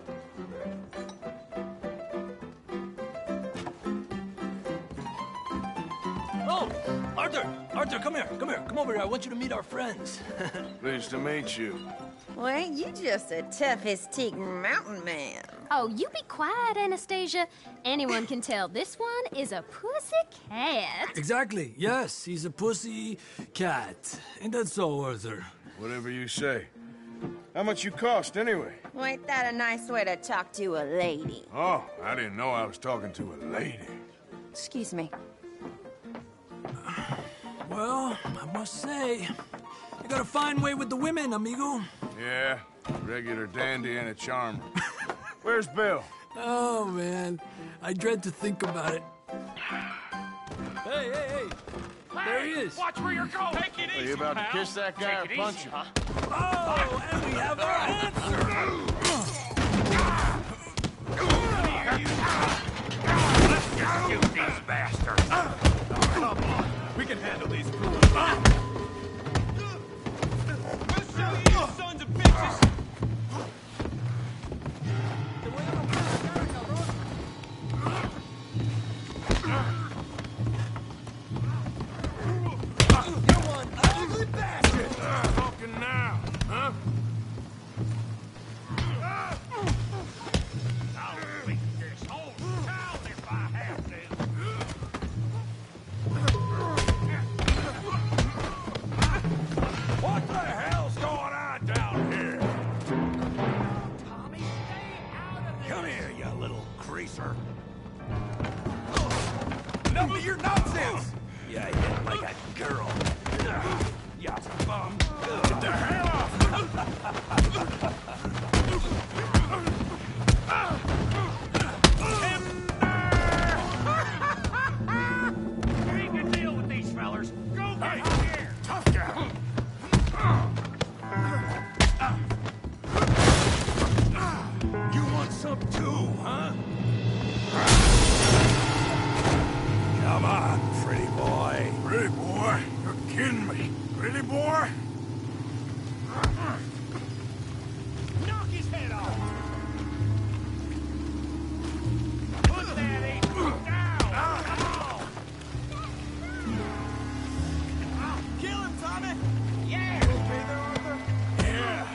Oh, Arthur, come here. Come over here. I want you to meet our friends. Pleased to meet you. Well, ain't you just a tough-as-teak mountain man? Oh, you be quiet, Anastasia. Anyone can tell this one is a pussy cat. Exactly. Yes, he's a pussy cat. Ain't that so, Arthur? Whatever you say. How much you cost, anyway? Well, ain't that a nice way to talk to a lady? Oh, I didn't know I was talking to a lady. Excuse me. Well, I must say, you got a fine way with the women, amigo. Yeah, regular dandy and a charmer. Where's Bill? Oh, man. I dread to think about it. Hey! There he is. Watch where you're going. Take it easy, Are you about to pal. kiss that guy or Take it punch easy, him? huh? Oh, and we have our answer. Let's just shoot these bastards. Come on. We can handle these fools. We'll show you, you sons of bitches! You're one ugly bastard! Talking now, huh? I'll beat this whole town if I have to. What the hell's going on down here? Tommy, stay out of this! Come here, you little greaser. Enough of your nonsense! You hit like a girl. You bum. Get the hell off! You ain't gonna deal with these fellers. Go get out here! Tough guy! You want some too, huh? Come on, pretty boy. Pretty boy? You're kidding me. Pretty boy? Knock his head off! Put that ape down! Kill him, Tommy! Yeah! Okay there, Arthur? Yeah!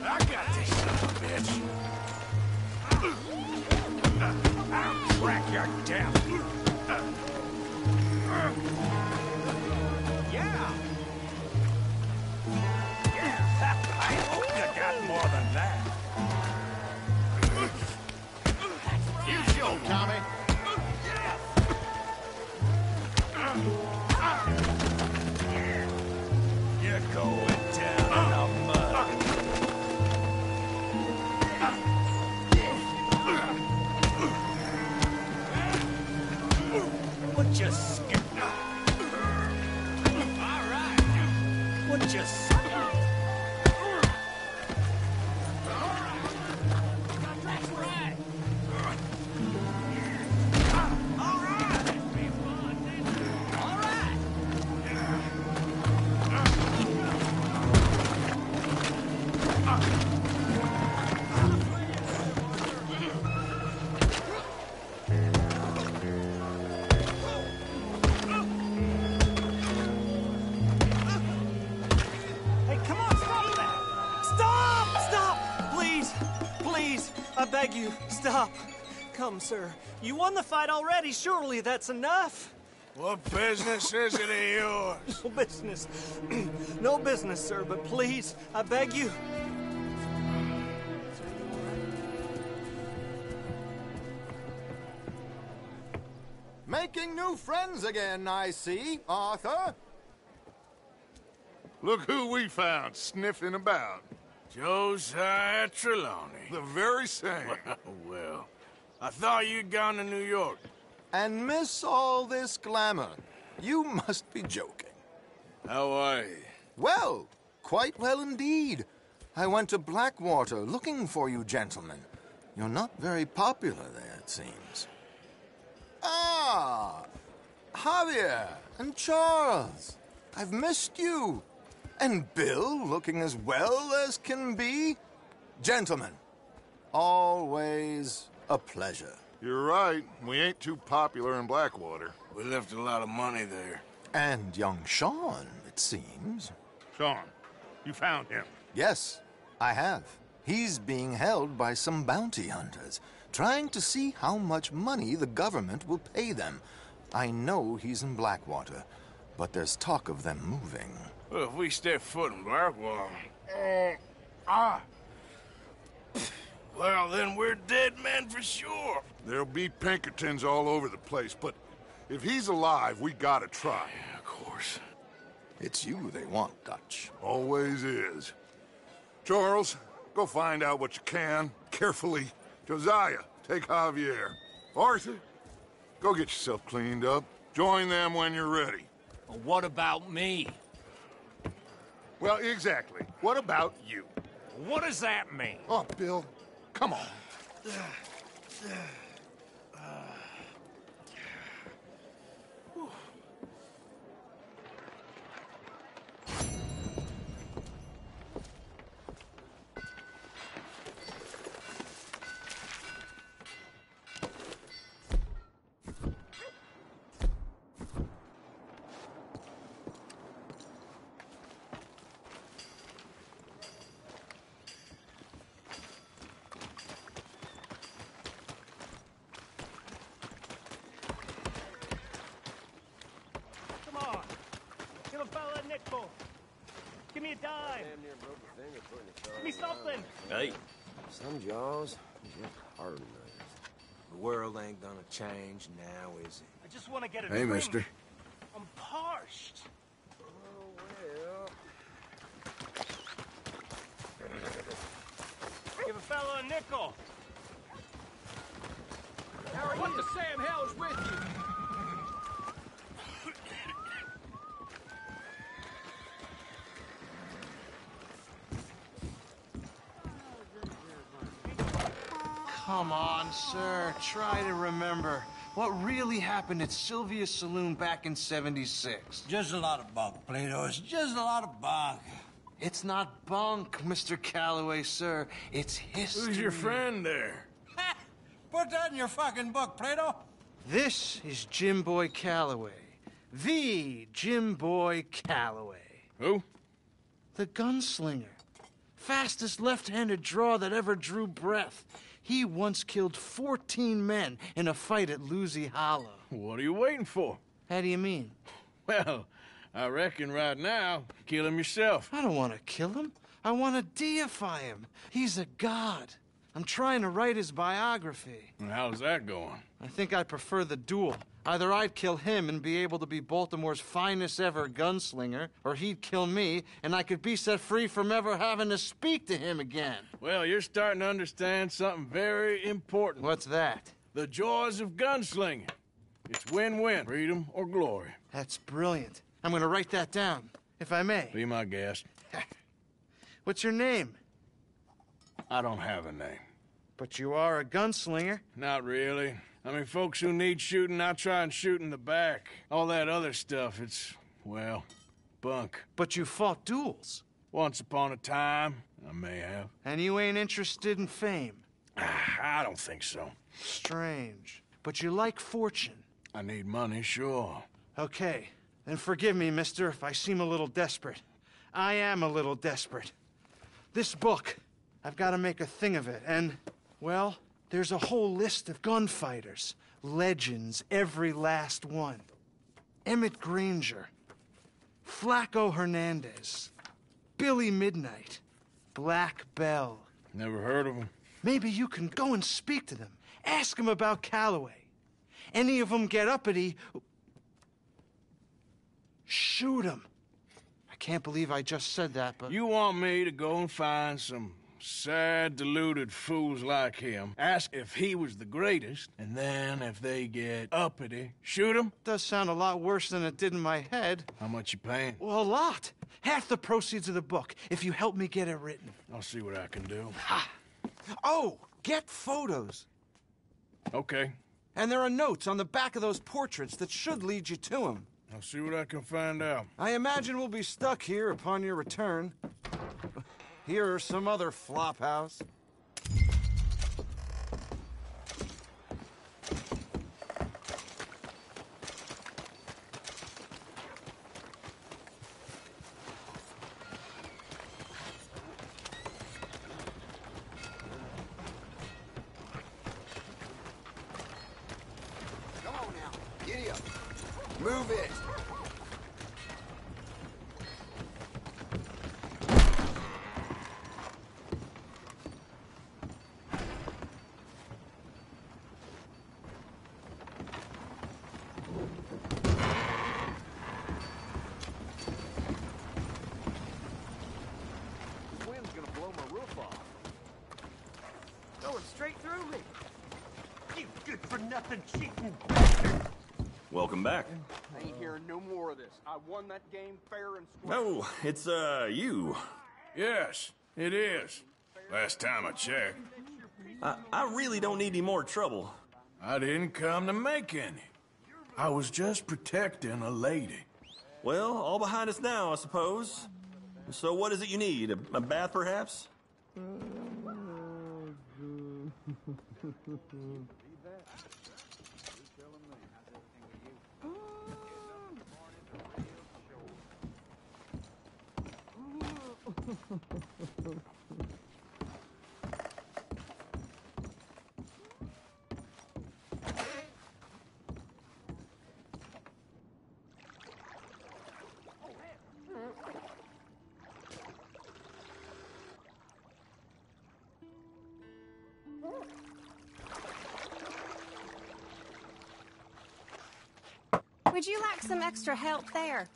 I got this son of a bitch! I'll crack your damn... Yeah! Yeah! I hope you got more than that. You show, Tommy. You're going down in the mud. What you skip? All right. What you skip? That's right. All right. All right. Hey, come on, stop that! Stop! Stop! Please! Please! I beg you, stop! Come, sir. You won the fight already. Surely that's enough. What business is it of yours? No business. No business, sir, but please, I beg you. Making new friends again, I see, Arthur. Look who we found sniffing about. Josiah Trelawney. The very same. Well, I thought you'd gone to New York. And miss all this glamour. You must be joking. How are you? Well, quite well indeed. I went to Blackwater looking for you gentlemen. You're not very popular there, it seems. Ah, Javier and Charles. I've missed you. And Bill looking as well as can be. Gentlemen, always a pleasure. You're right. We ain't too popular in Blackwater. We left a lot of money there. And young Sean, it seems. Sean, you found him? Yes, I have. He's being held by some bounty hunters, trying to see how much money the government will pay them. I know he's in Blackwater, but there's talk of them moving. Well, if we step foot in Blackwater... Well, then we're dead men for sure. There'll be Pinkertons all over the place, but if he's alive, we gotta try. Yeah, of course. It's you they want, Dutch. Always is. Charles, go find out what you can, carefully. Josiah, take Javier. Arthur, go get yourself cleaned up. Join them when you're ready. Well, what about me? Well, exactly. What about you? What does that mean? Oh, Bill, come on. Give me a dime. Give me something. Hey. Some jaws just harden us. The world ain't gonna change now, is it? I just want to get a Hey, drink. mister. I'm parched. Give a fella a nickel. What the Sam hell's with you? Come on, sir. Try to remember what really happened at Sylvia's Saloon back in '76. Just a lot of bunk, Plato. It's just a lot of bunk. It's not bunk, Mr. Calloway, sir. It's history. Who's your friend there? Put that in your fucking book, Plato. This is Jim Boy Calloway. The Jim Boy Calloway. Who? The gunslinger. Fastest left-handed draw that ever drew breath. He once killed 14 men in a fight at Lucy Hollow. What are you waiting for? How do you mean? Well, I reckon right now, kill him yourself. I don't want to kill him. I want to deify him. He's a god. I'm trying to write his biography. And how's that going? I think I prefer the duel. Either I'd kill him and be able to be Baltimore's finest ever gunslinger, or he'd kill me and I could be set free from ever having to speak to him again. Well, you're starting to understand something very important. What's that? The joys of gunslinging. It's win-win, freedom or glory. That's brilliant. I'm going to write that down, if I may. Be my guest. What's your name? I don't have a name. But you are a gunslinger. Not really. I mean, folks who need shooting, I try and shoot in the back. All that other stuff, it's, well, bunk. But you fought duels. Once upon a time, I may have. And you ain't interested in fame. I don't think so. Strange. But you like fortune. I need money, sure. Okay. Then forgive me, mister, if I seem a little desperate. I am a little desperate. This book, I've got to make a thing of it, and, well, there's a whole list of gunfighters. Legends, every last one. Emmett Granger, Flaco Hernandez, Billy Midnight, Black Bell. Never heard of them. Maybe you can go and speak to them. Ask them about Calloway. Any of them get uppity, shoot them. I can't believe I just said that, but... You want me to go and find some sad, deluded fools like him, ask if he was the greatest, and then if they get uppity, shoot him? Does sound a lot worse than it did in my head. How much you paying? Well, a lot. Half the proceeds of the book, if you help me get it written. I'll see what I can do. Ha! Oh, get photos. Okay. And there are notes on the back of those portraits that should lead you to him. I'll see what I can find out. I imagine we'll be stuck here upon your return. Here or some other flop house. Move it! Wind's gonna blow my roof off. Going straight through me. You good-for-nothing cheating bastard! Welcome back. I ain't hearing no more of this. I won that game fair and square. Oh, it's, you. Yes, it is. Last time I checked. I really don't need any more trouble. I didn't come to make any. I was just protecting a lady. Well, all behind us now, I suppose. So what is it you need? A bath, perhaps? Would you like some extra help there?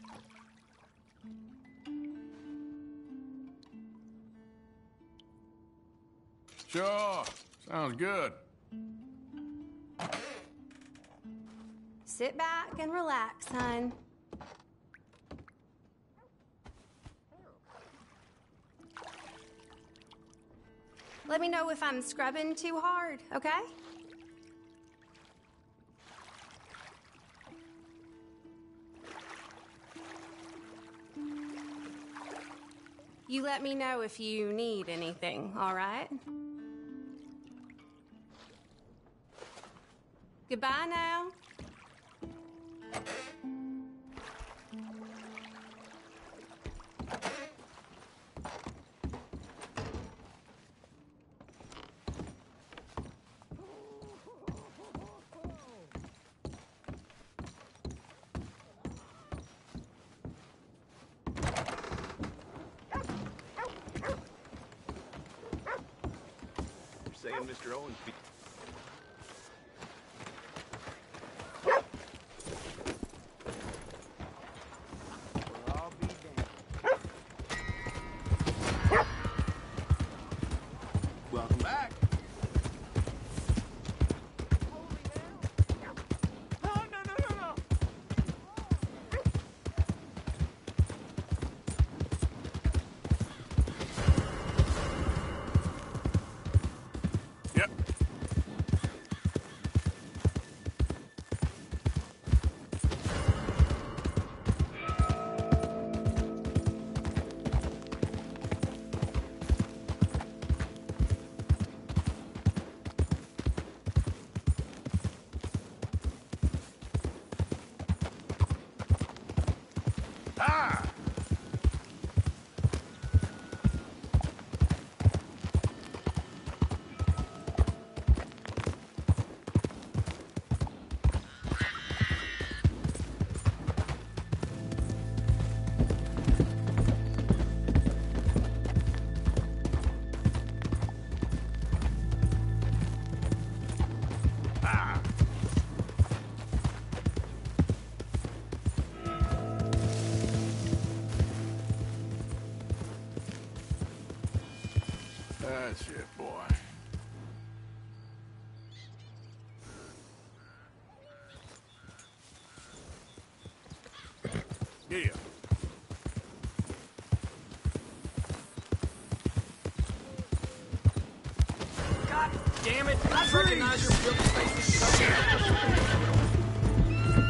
Sure, sounds good. Sit back and relax, hon. Let me know if I'm scrubbing too hard, okay? You let me know if you need anything, all right? Goodbye now. Saying Mr. Owens be... Welcome back. Yep. Ah! Ah! That's it, boy. Yeah. God damn it! I recognize your filthy faces.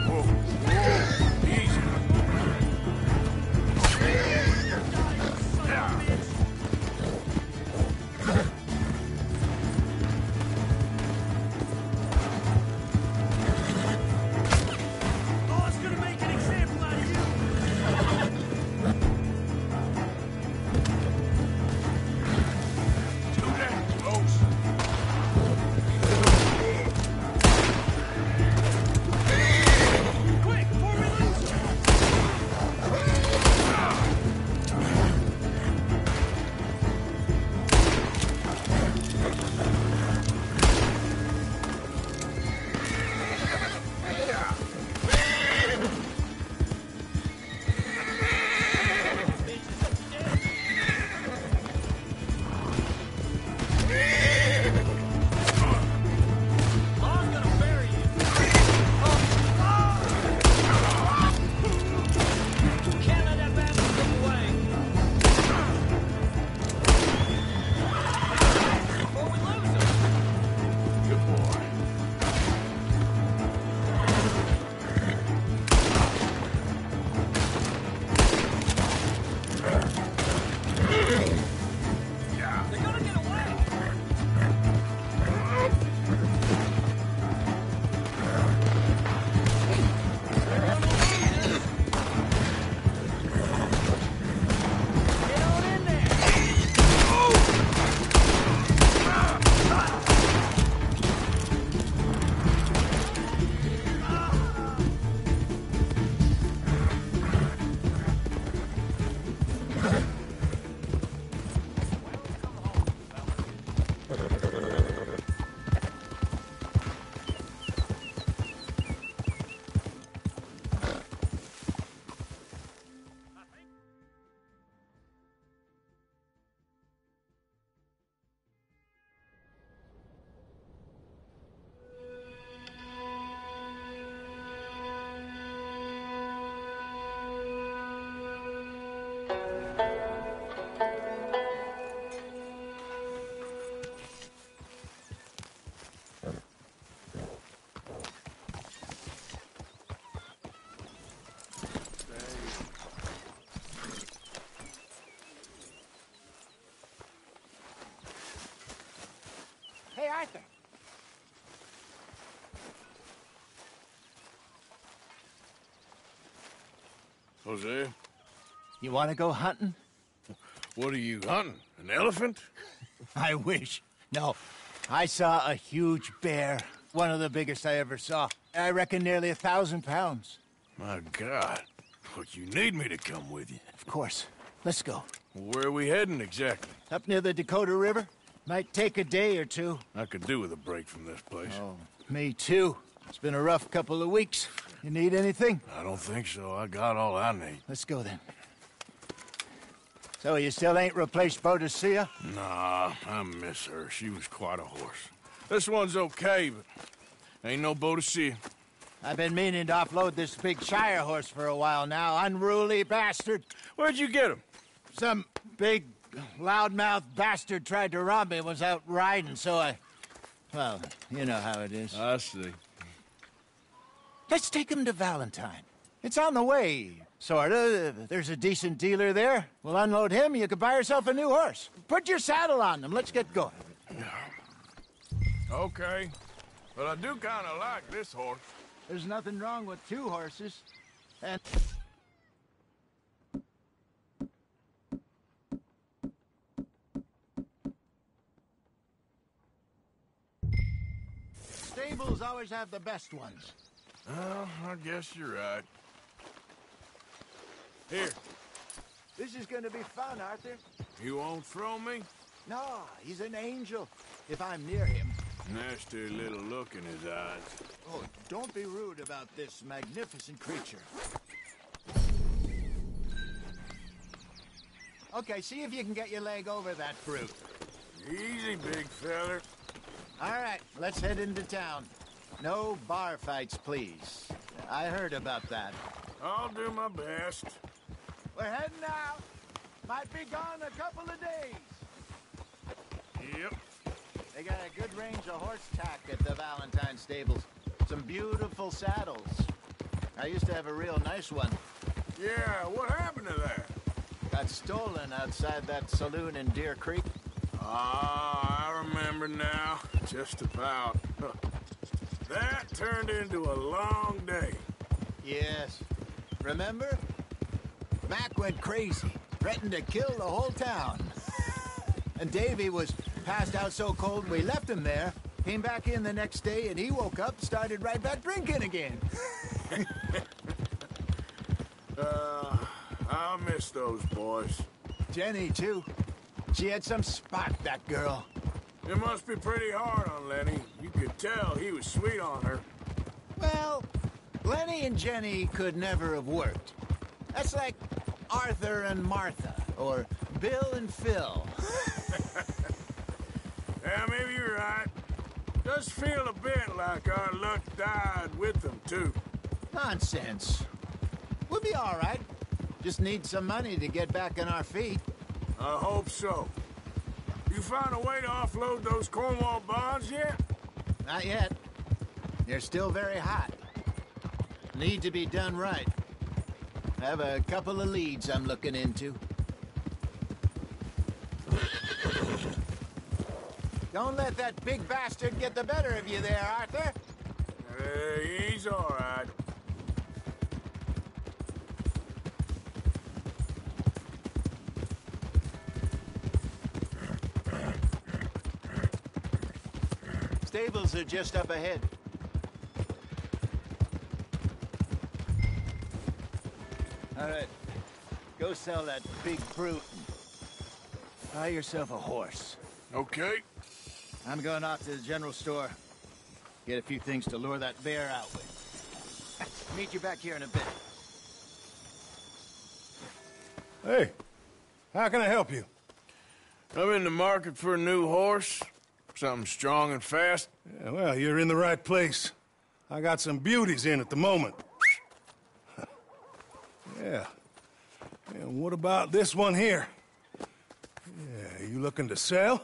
Whoa. Whoa. Easy. Yeah. Oh, it's gonna make an example out of you. Too damn close. Quick, before we lose Jose. You want to go hunting? What are you hunting? An elephant? I wish. No. I saw a huge bear. One of the biggest I ever saw. I reckon nearly 1,000 pounds. My God. But you need me to come with you. Of course. Let's go. Where are we heading exactly? Up near the Dakota River. Might take a day or two. I could do with a break from this place. Oh, me too. It's been a rough couple of weeks. You need anything? I don't think so. I got all I need. Let's go then. So you still ain't replaced Boadicea? Nah, I miss her. She was quite a horse. This one's okay, but ain't no Boadicea. I've been meaning to offload this big Shire horse for a while now. Unruly bastard. Where'd you get him? Some big, loudmouth bastard tried to rob me and was out riding, so I... Well, you know how it is. I see. Let's take him to Valentine. It's on the way, sorta. There's a decent dealer there. We'll unload him, you can buy yourself a new horse. Put your saddle on them, let's get going. Okay. But I do kind of like this horse. There's nothing wrong with 2 horses. And... Stables always have the best ones. Well, I guess you're right. Here. This is gonna be fun, Arthur. You won't throw me? No, he's an angel. If I'm near him. Nasty little look in his eyes. Oh, don't be rude about this magnificent creature. Okay, see if you can get your leg over that brute. Easy, big feller. All right, let's head into town. No bar fights, please. I heard about that. I'll do my best. We're heading out. Might be gone a couple of days. Yep. They got a good range of horse tack at the Valentine stables. Some beautiful saddles. I used to have a real nice one. Yeah, what happened to that? Got stolen outside that saloon in Deer Creek. Ah, I remember now. Just about. That turned into a long day. Yes. Remember? Mac went crazy, threatened to kill the whole town. And Davy was passed out so cold we left him there, came back in the next day, and he woke up, started right back drinking again. I miss those boys. Jenny, too. She had some spot, that girl. It must be pretty hard on Lenny. You could tell he was sweet on her. Well, Lenny and Jenny could never have worked. That's like Arthur and Martha, or Bill and Phil. Yeah, maybe you're right. Does feel a bit like our luck died with them, too. Nonsense. We'll be all right. Just need some money to get back on our feet. I hope so. You found a way to offload those Cornwall bonds yet? Not yet. They're still very hot. Need to be done right. I have a couple of leads I'm looking into. Don't let that big bastard get the better of you there, Arthur. He's all right. Stables are just up ahead. All right. Go sell that big brute. Buy yourself a horse. Okay. I'm going off to the general store. Get a few things to lure that bear out with. Meet you back here in a bit. Hey, how can I help you? I'm in the market for a new horse. Something strong and fast. Yeah, well, you're in the right place. I got some beauties in at the moment. Yeah. And what about this one here? Yeah, you looking to sell?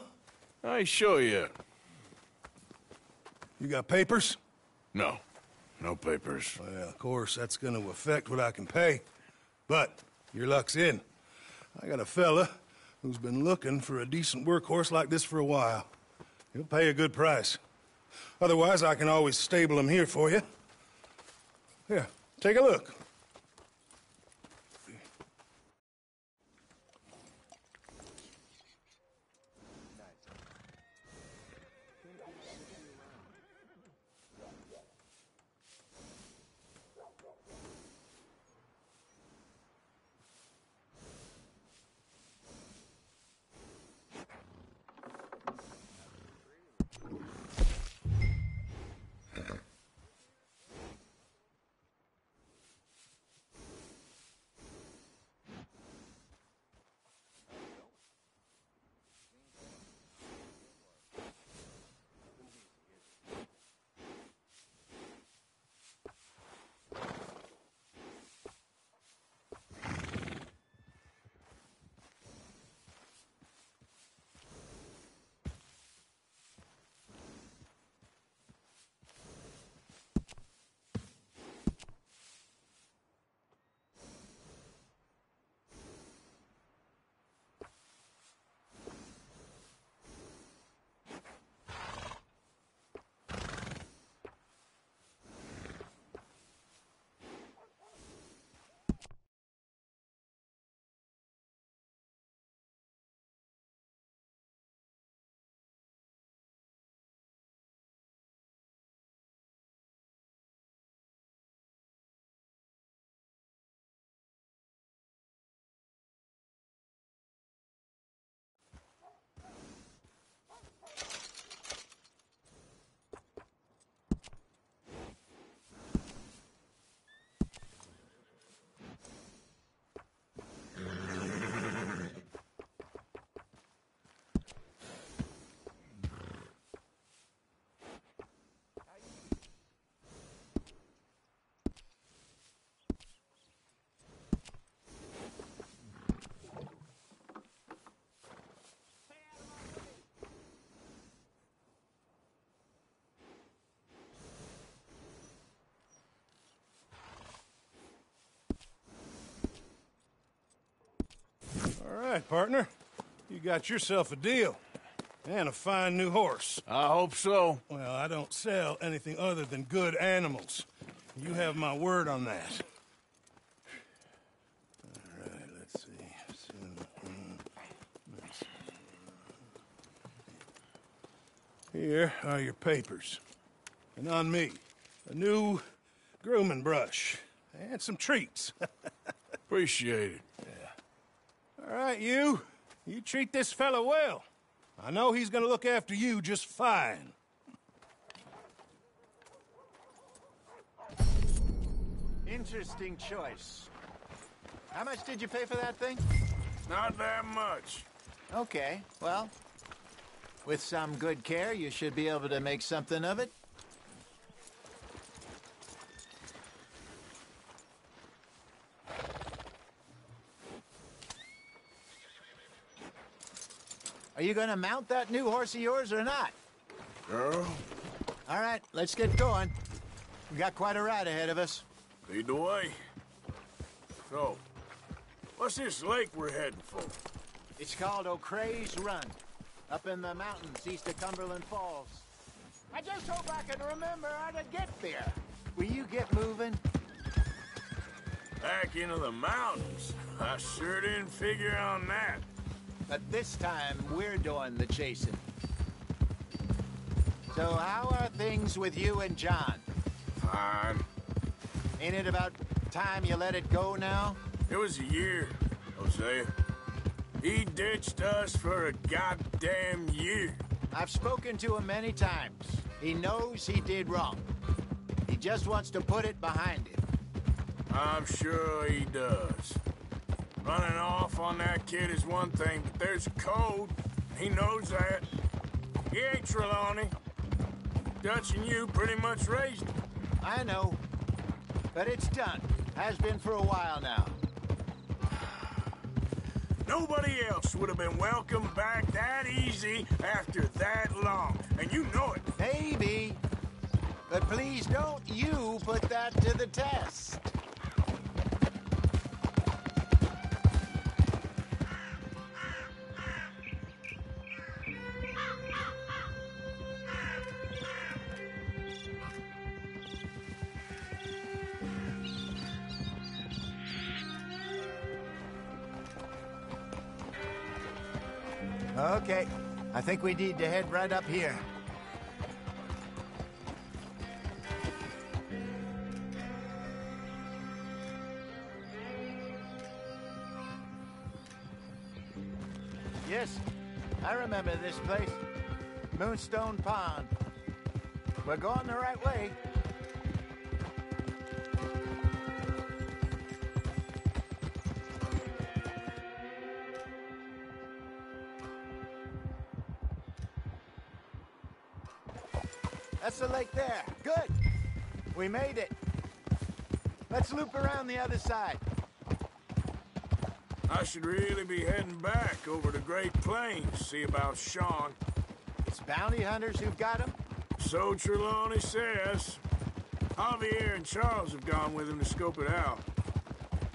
I ain't sure yet. You got papers? No. No papers. Well, of course, that's gonna affect what I can pay. But your luck's in. I got a fella who's been looking for a decent workhorse like this for a while. He'll pay a good price. Otherwise, I can always stable him here for you. Here, take a look. right, partner. You got yourself a deal. And a fine new horse. I hope so. Well, I don't sell anything other than good animals. You have my word on that. All right, let's see. Here are your papers. And on me, a new grooming brush. And some treats. Appreciate it. Yeah. All right, you. You treat this fella well. I know he's gonna look after you just fine. Interesting choice. How much did you pay for that thing? Not that much. Okay, well, with some good care, you should be able to make something of it. Are you gonna mount that new horse of yours or not? Girl? All right, let's get going. We got quite a ride ahead of us. Lead the way. So, what's this lake we're heading for? It's called O'Creagh's Run, up in the mountains east of Cumberland Falls. I just hope I can remember how to get there. Will you get moving? Back into the mountains? I sure didn't figure on that. But this time, we're doing the chasing. So how are things with you and John? Fine. Ain't it about time you let it go now? It was a year, Hosea. He ditched us for a goddamn year. I've spoken to him many times. He knows he did wrong. He just wants to put it behind him. I'm sure he does. Running off on that kid is one thing, but there's a code. He knows that. He ain't Trelawney. Dutch and you pretty much raised him. I know. But it's done. Has been for a while now. Nobody else would have been welcomed back that easy after that long. And you know it. Maybe. But please don't you put that to the test. Okay, I think we need to head right up here. Yes, I remember this place. Moonstone Pond. We're going the right way. That's the lake there. Good. We made it. Let's loop around the other side. I should really be heading back over the Great Plains, see about Sean. It's bounty hunters who've got him? So Trelawney says. Javier and Charles have gone with him to scope it out.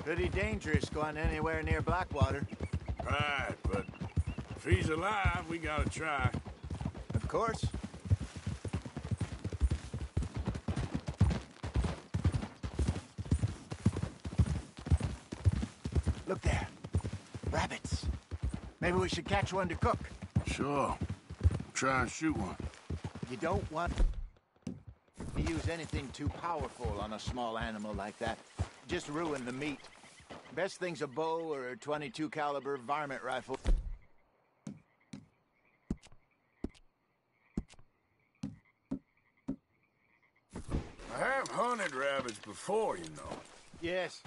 Pretty dangerous going anywhere near Blackwater. Right, but if he's alive, we gotta try. Of course. Look there. Rabbits. Maybe we should catch one to cook. Sure. Try and shoot one. You don't want to use anything too powerful on a small animal like that. Just ruin the meat. Best thing's a bow or a .22 caliber varmint rifle. I have hunted rabbits before, you know. Yes,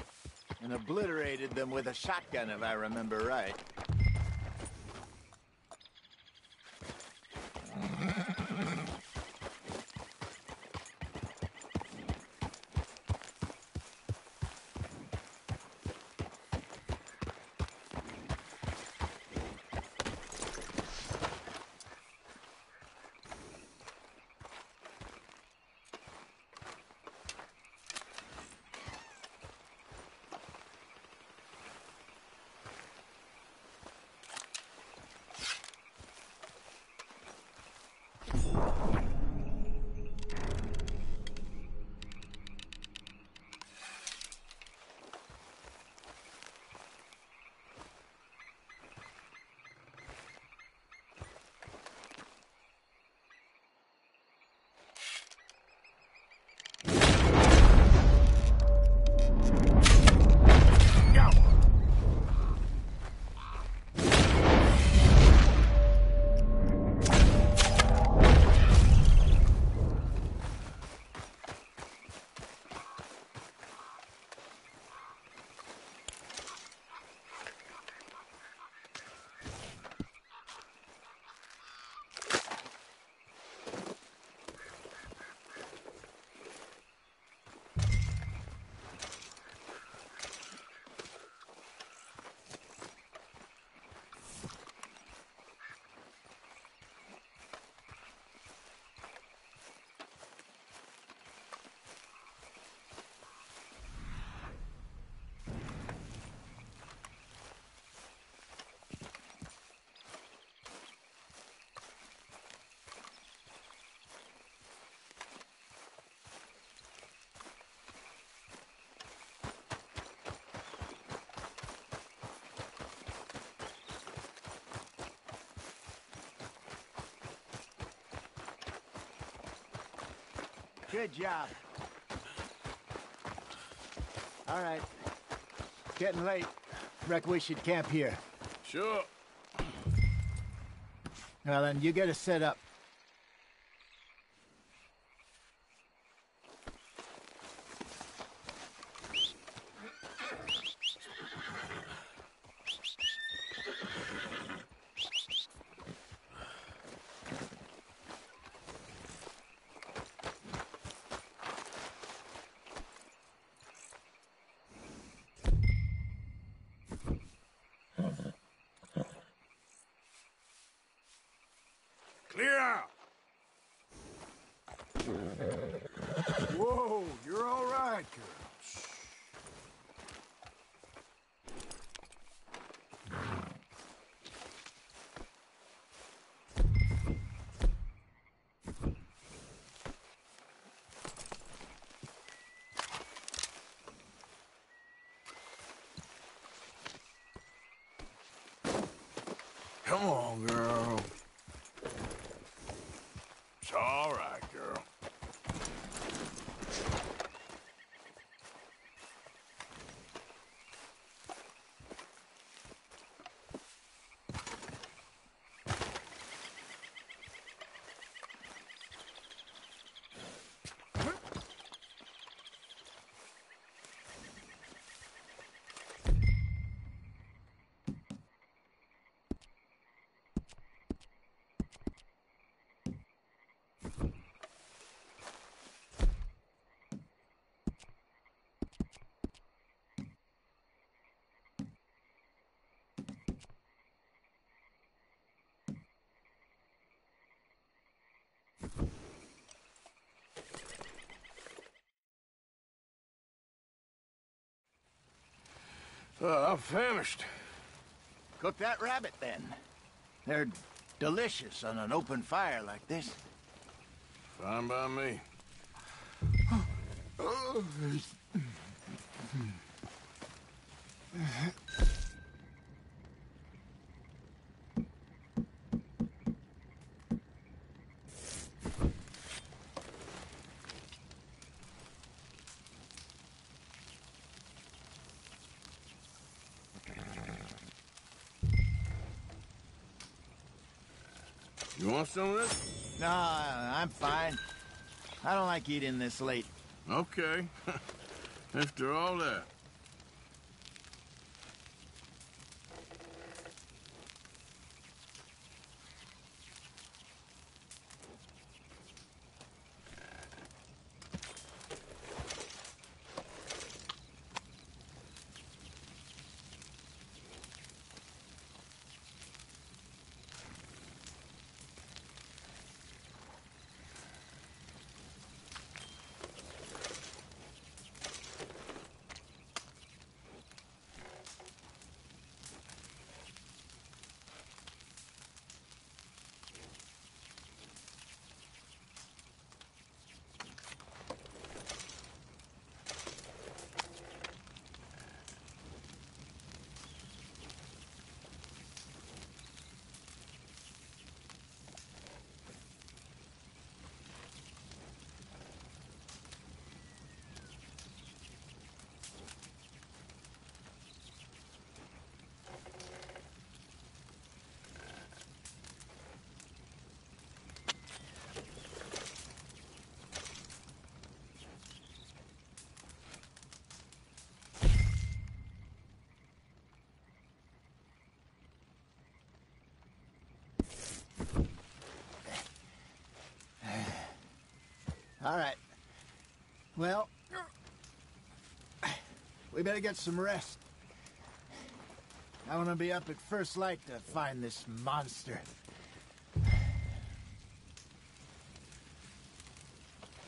and obliterated them with a shotgun, if I remember right. Good job. All right. Getting late. Reckon we should camp here. Sure. Well, then, you get us set up. Clear out! Whoa, you're all right, girl. Come on, girl. It's all right, girl. I'm famished. Cook that rabbit, then. They're delicious on an open fire like this. Fine by me. You want some of this? No, I'm fine. I don't like eating this late. Okay. After all that. All right. Well, we better get some rest. I want to be up at first light to find this monster.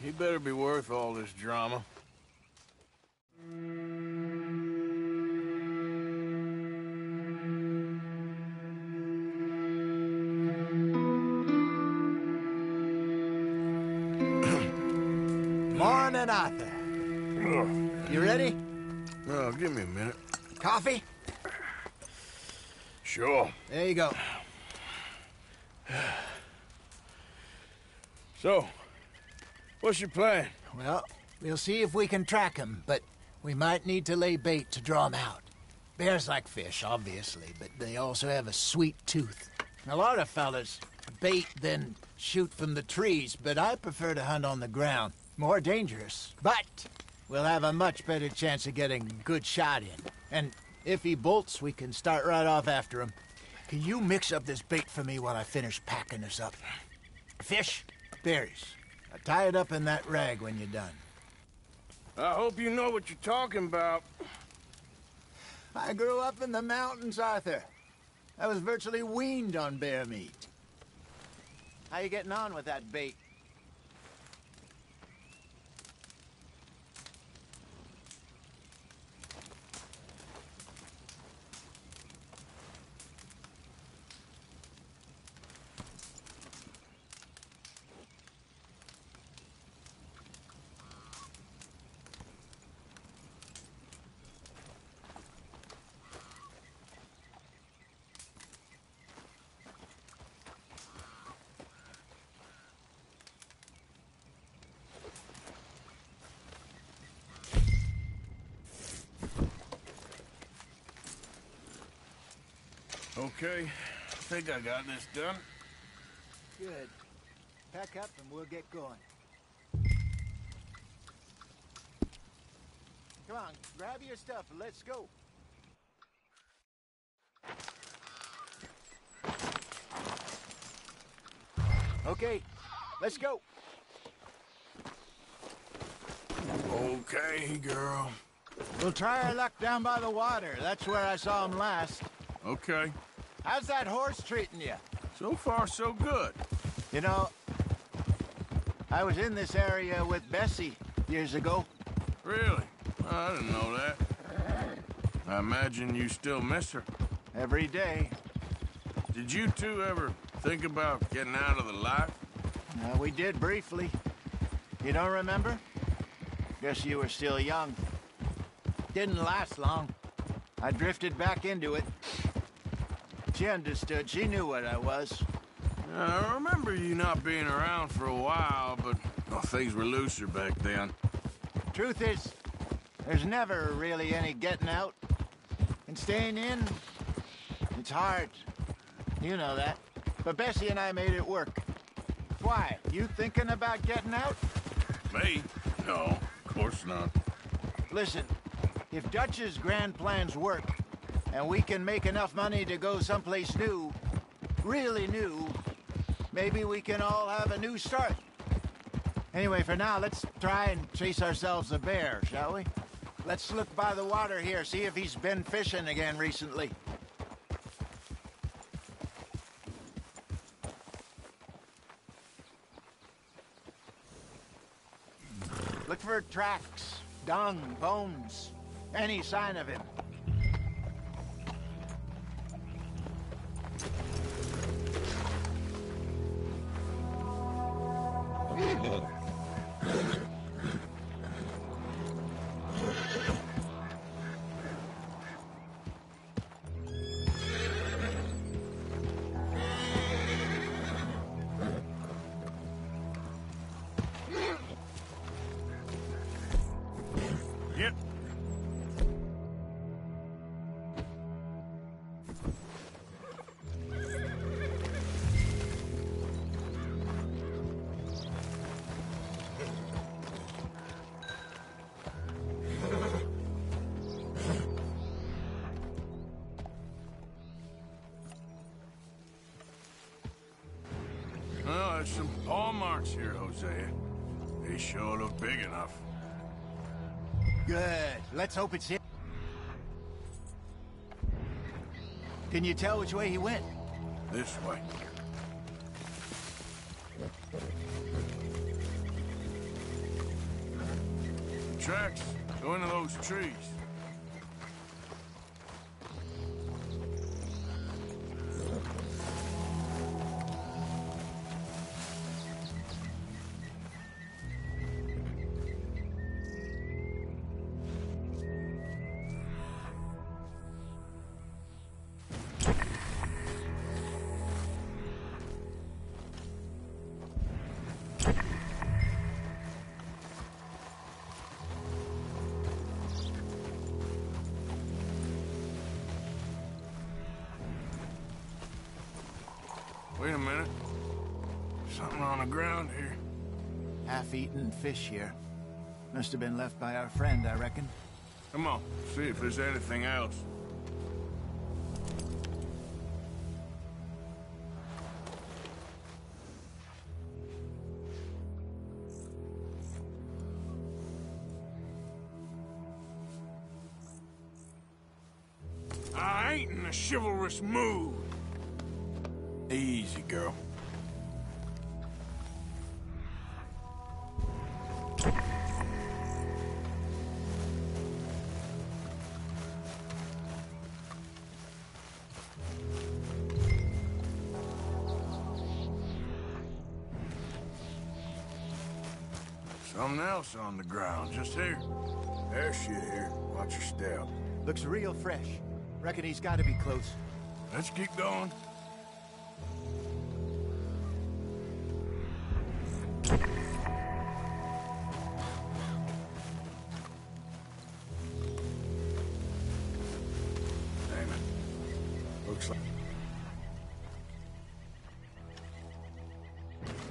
He better be worth all this drama. Morning, Arthur. You ready? Oh, give me a minute. Coffee? Sure. There you go. So, What's your plan? Well, we'll see if we can track him, but we might need to lay bait to draw him out. Bears like fish, obviously, but they also have a sweet tooth. A lot of fellas bait, then shoot from the trees, but I prefer to hunt on the ground. More dangerous, but we'll have a much better chance of getting a good shot in. And if he bolts, we can start right off after him. Can you mix up this bait for me while I finish packing this up? Fish, berries. I'll tie it up in that rag when you're done. I hope you know what you're talking about. I grew up in the mountains, Arthur. I was virtually weaned on bear meat. How you getting on with that bait? Okay, I think I got this done. Good. Pack up and we'll get going. Come on, grab your stuff and let's go. Okay, let's go. Okay, girl. We'll try our luck down by the water. That's where I saw him last. Okay. How's that horse treating you? So far, so good. You know, I was in this area with Bessie years ago. Really? I didn't know that. I imagine you still miss her. Every day. Did you two ever think about getting out of the life? We did briefly. You don't remember? Guess you were still young. Didn't last long. I drifted back into it. She understood. She knew what I was. I remember you not being around for a while, but things were looser back then. Truth is, there's never really any getting out. And staying in, it's hard. You know that. But Bessie and I made it work. Why? You thinking about getting out? Me? No, of course not. Listen, if Dutch's grand plans work, and we can make enough money to go someplace new, really new, maybe we can all have a new start. Anyway, for now, let's try and chase ourselves a bear, shall we? Let's look by the water here, see if he's been fishing again recently. Look for tracks, dung, bones, any sign of him. Yep. Well, there's some paw marks here, Hosea. They sure look big enough. Good. Let's hope it's him. Can you tell which way he went? This way. The tracks go into those trees. Wait a minute. Something on the ground here. Half-eaten fish here. Must have been left by our friend, I reckon. Come on, see if there's anything else. I ain't in a chivalrous mood. Easy, girl. Something else on the ground, just here. There's shit here. Watch your step. Looks real fresh. Reckon he's got to be close. Let's keep going. Damn it. Looks like...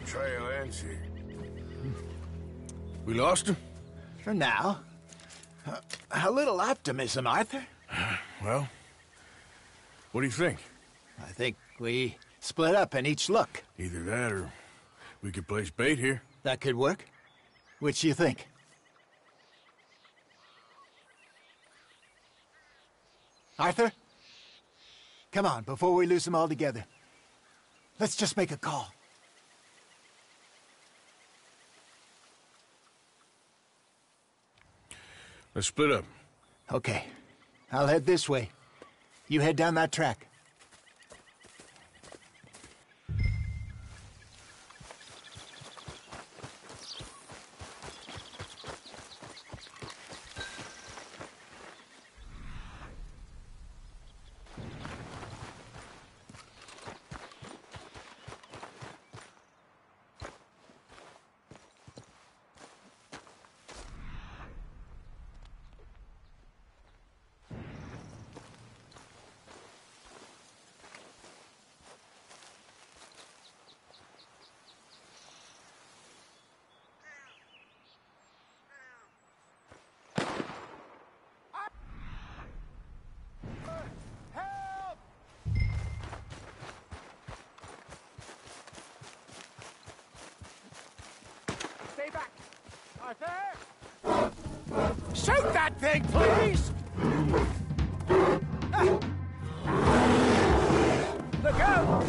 Trail ends here. We lost him? For now. A little optimism, Arthur. Well, what do you think? I think we split up and each look. Either that or we could place bait here. That could work. Which do you think? Arthur? Come on, before we lose them altogether. Let's just make a call. Let's split up. Okay. I'll head this way. You head down that track. Stay back! Arthur! Shoot that thing, please! Look out!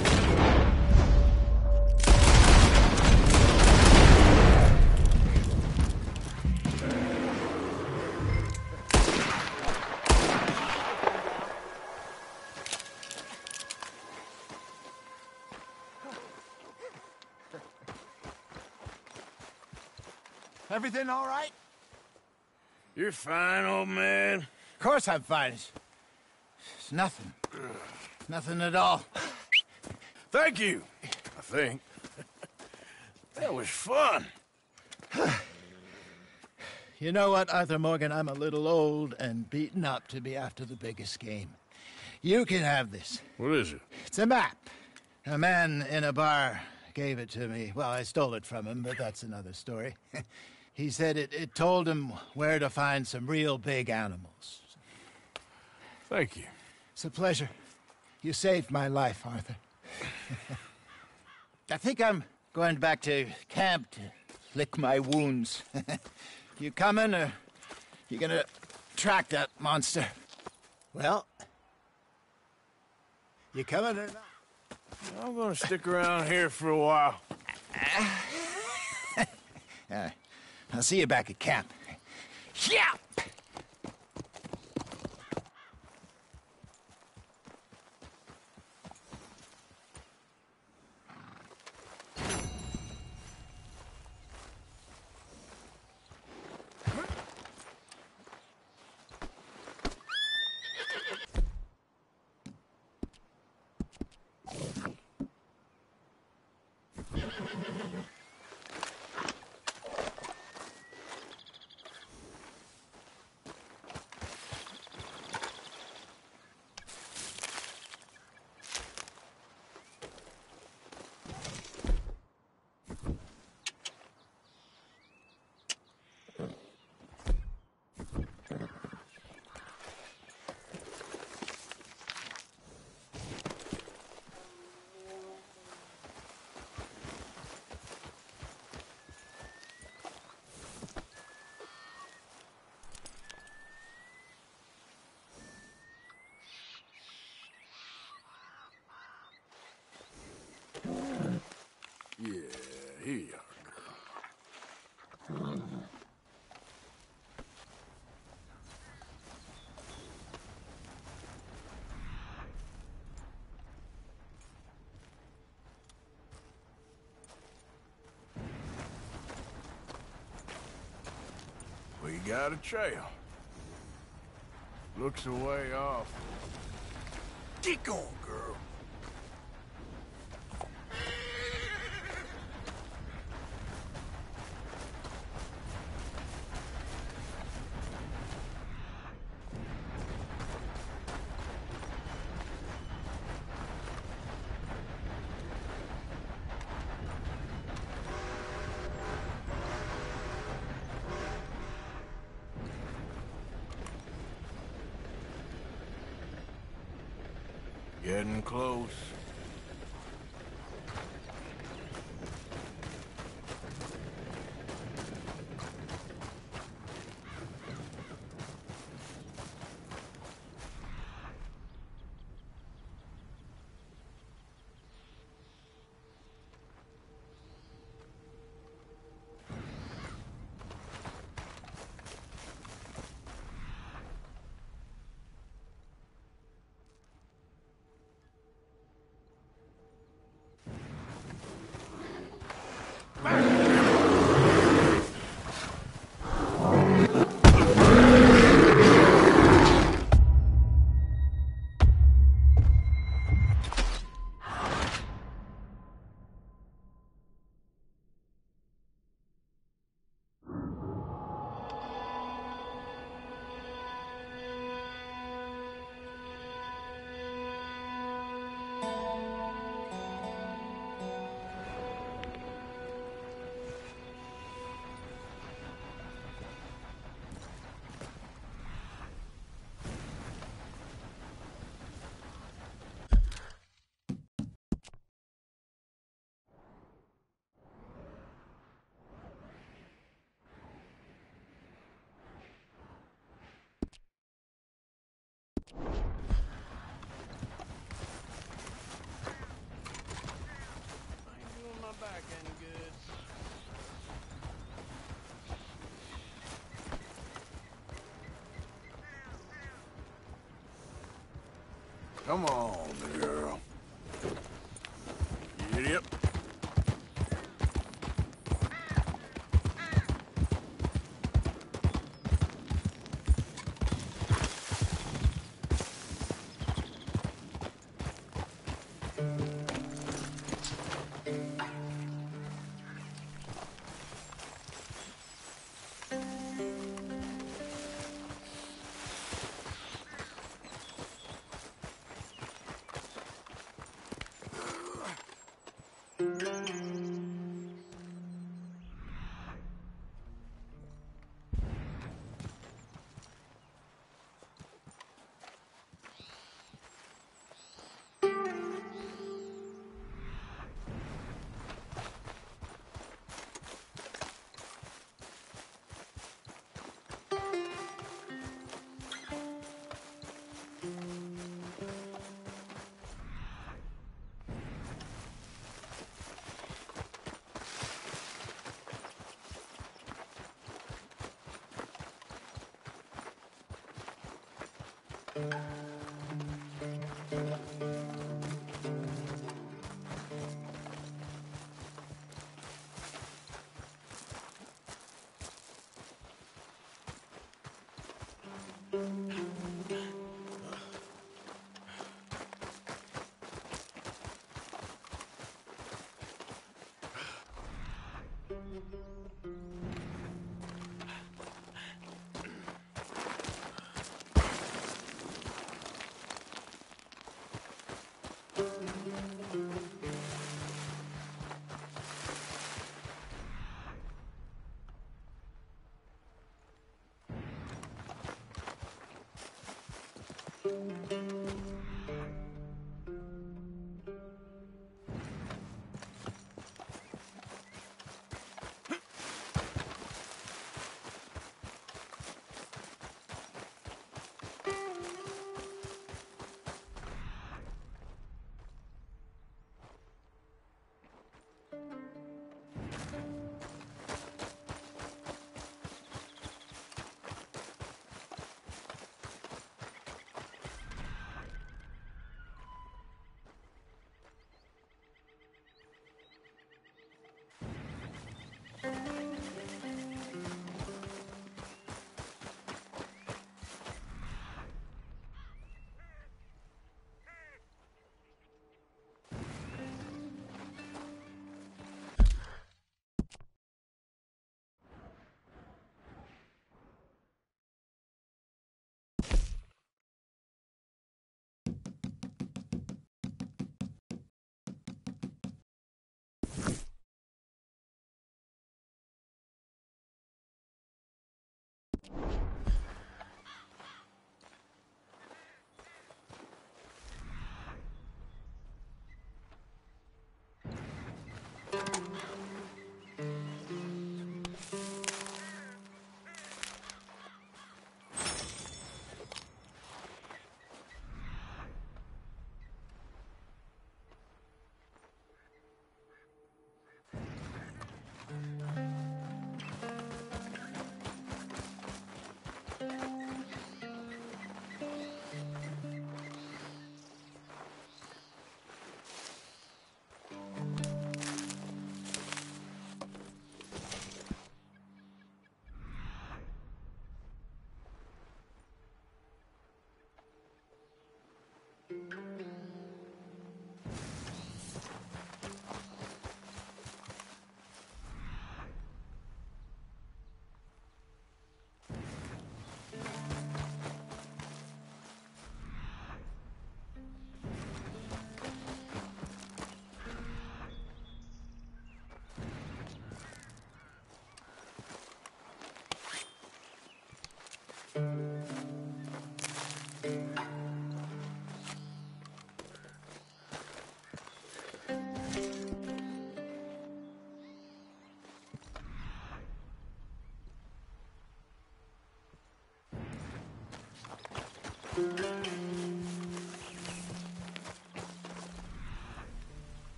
Everything all right? You're fine, old man. Of course I'm fine. It's nothing. Nothing at all. Thank you, I think. That was fun. You know what, Arthur Morgan? I'm a little old and beaten up to be after the biggest game. You can have this. What is it? It's a map. A man in a bar gave it to me. Well, I stole it from him, but that's another story. He said it told him where to find some real big animals. Thank you. It's a pleasure. You saved my life, Arthur. I think I'm going back to camp to lick my wounds. You coming, or you gonna track that monster? Well, you coming or not? I'm gonna stick around here for a while. I'll see you back at camp. Yeah! Here you are, girl. We got a trail. Looks a way off. Get going, girl. Getting close. Come on, girl. Giddy up.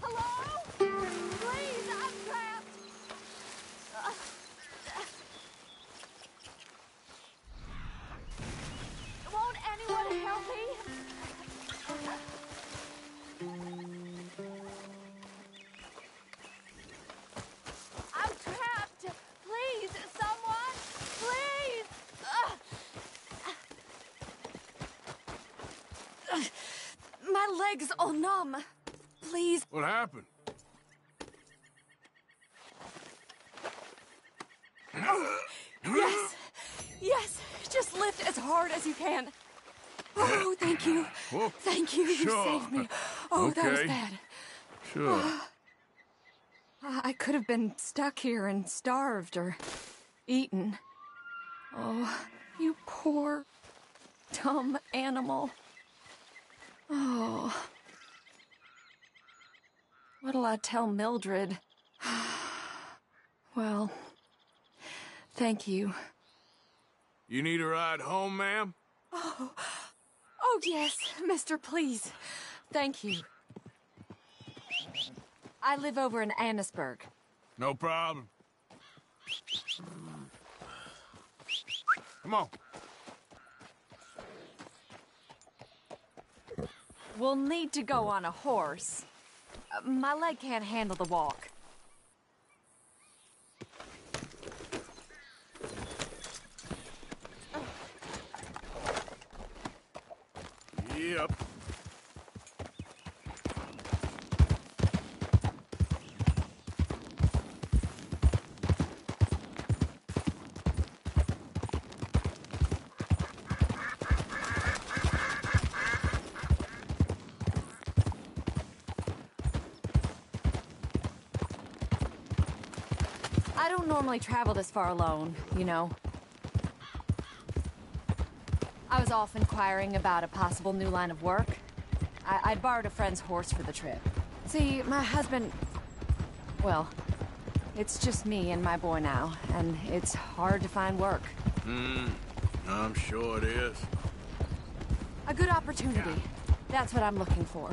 Hello? Please, I'm trapped. Won't anyone help me? I'm trapped. Please, someone. Please. My leg's all numb. Please. What happened? Oh, yes. Yes. Just lift as hard as you can. Oh, thank you. Whoa. Thank you. You Sure. saved me. Oh, that was Okay. bad. Sure. I could have been stuck here and starved or eaten. Oh, you poor, dumb animal. Oh. What'll I tell Mildred? Well, thank you. You need a ride home, ma'am? Oh, yes, mister, please. Thank you. I live over in Annisburg. No problem. Come on. We'll need to go on a horse. My leg can't handle the walk. Yep. I don't normally travel this far alone, you know. I was off inquiring about a possible new line of work. I'd borrowed a friend's horse for the trip. See, my husband... Well, it's just me and my boy now, and it's hard to find work. I'm sure it is. A good opportunity. That's what I'm looking for.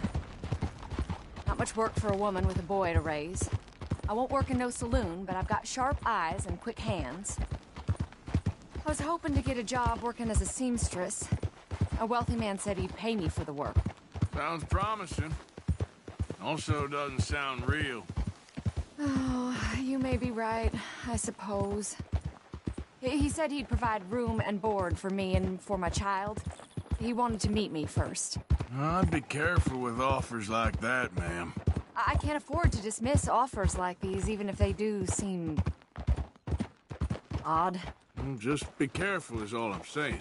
Not much work for a woman with a boy to raise. I won't work in no saloon, but I've got sharp eyes and quick hands. I was hoping to get a job working as a seamstress. A wealthy man said he'd pay me for the work. Sounds promising. Also doesn't sound real. Oh, you may be right, I suppose. He said he'd provide room and board for me and for my child. He wanted to meet me first. I'd be careful with offers like that, ma'am. I can't afford to dismiss offers like these, even if they do seem... odd. Just be careful is all I'm saying.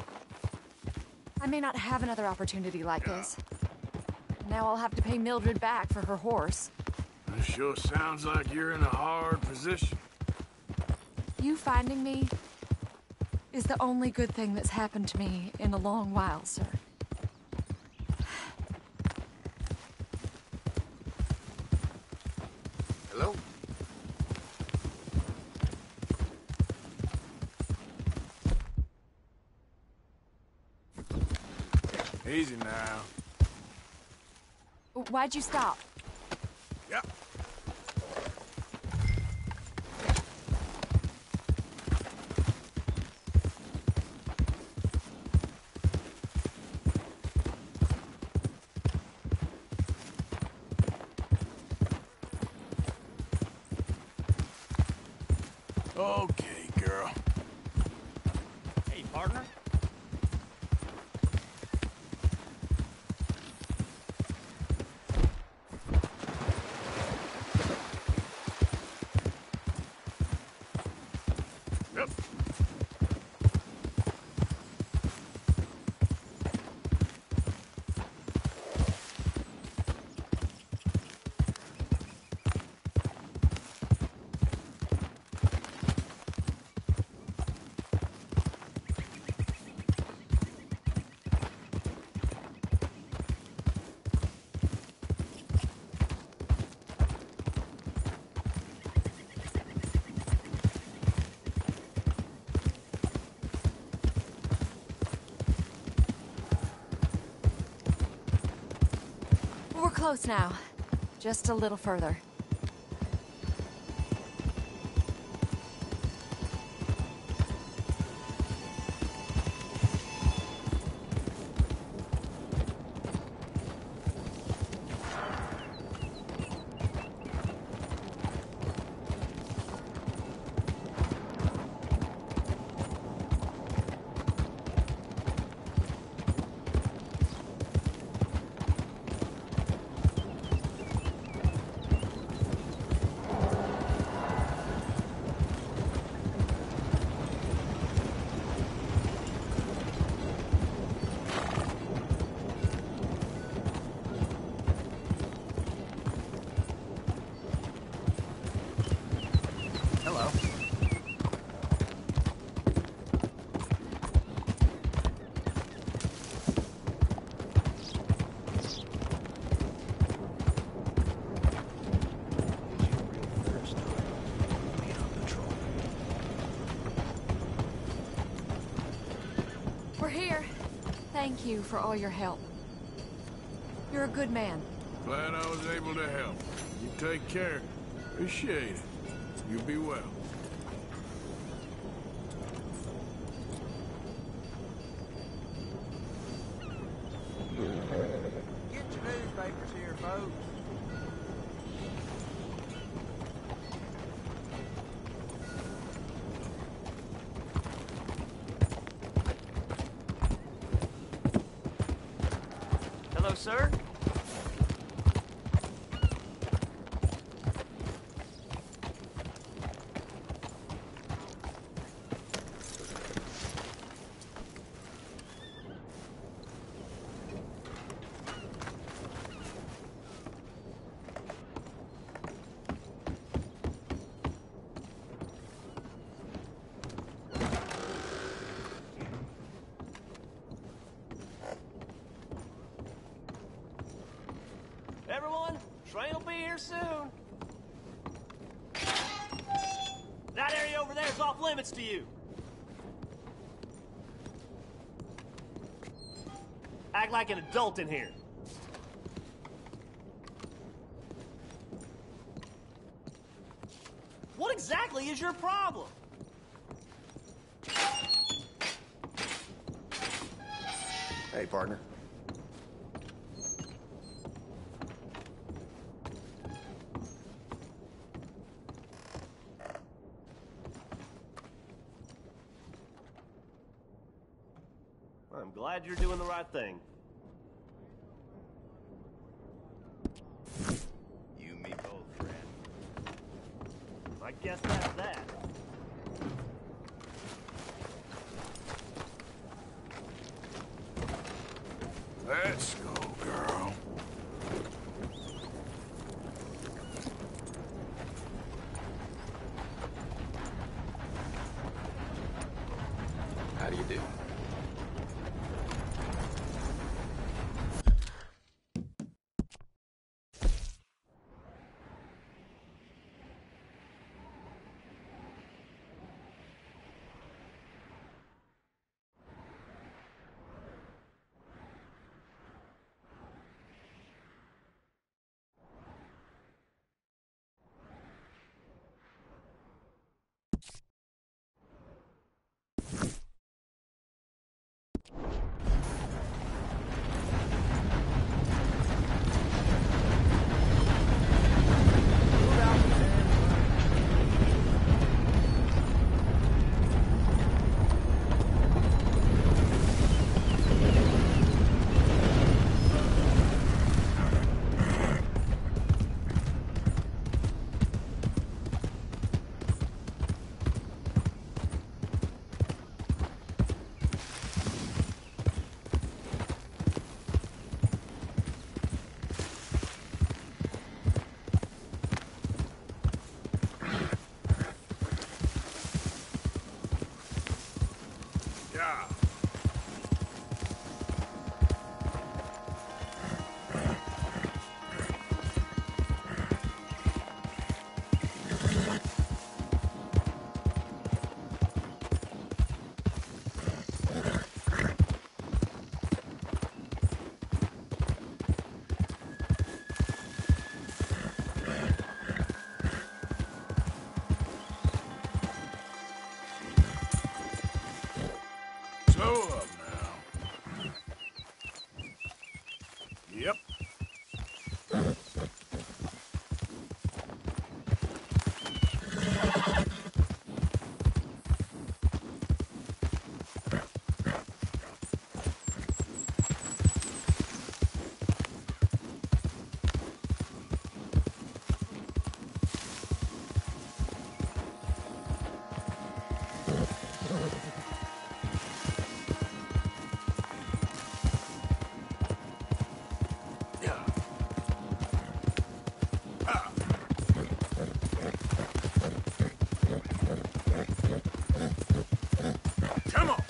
I may not have another opportunity like this. Now I'll have to pay Mildred back for her horse. It sure sounds like you're in a hard position. You finding me is the only good thing that's happened to me in a long while, sir. Hello? Easy now. Why'd you stop? Yeah. Okay, girl. Hey, partner. Yep. We're close now. Just a little further. Hello. We're here. Thank you for all your help. You're a good man. Glad I was able to help. You take care. Appreciate it. You be well. Get your newspapers here, folks. Hello, sir. Everyone, train will be here soon. That area over there is off limits to you. Act like an adult in here. What exactly is your problem? Hey, partner. I'm glad you're doing the right thing. You and me both, friend. I guess that's that. Let's go, girl. Slow up now. Yep. Come on.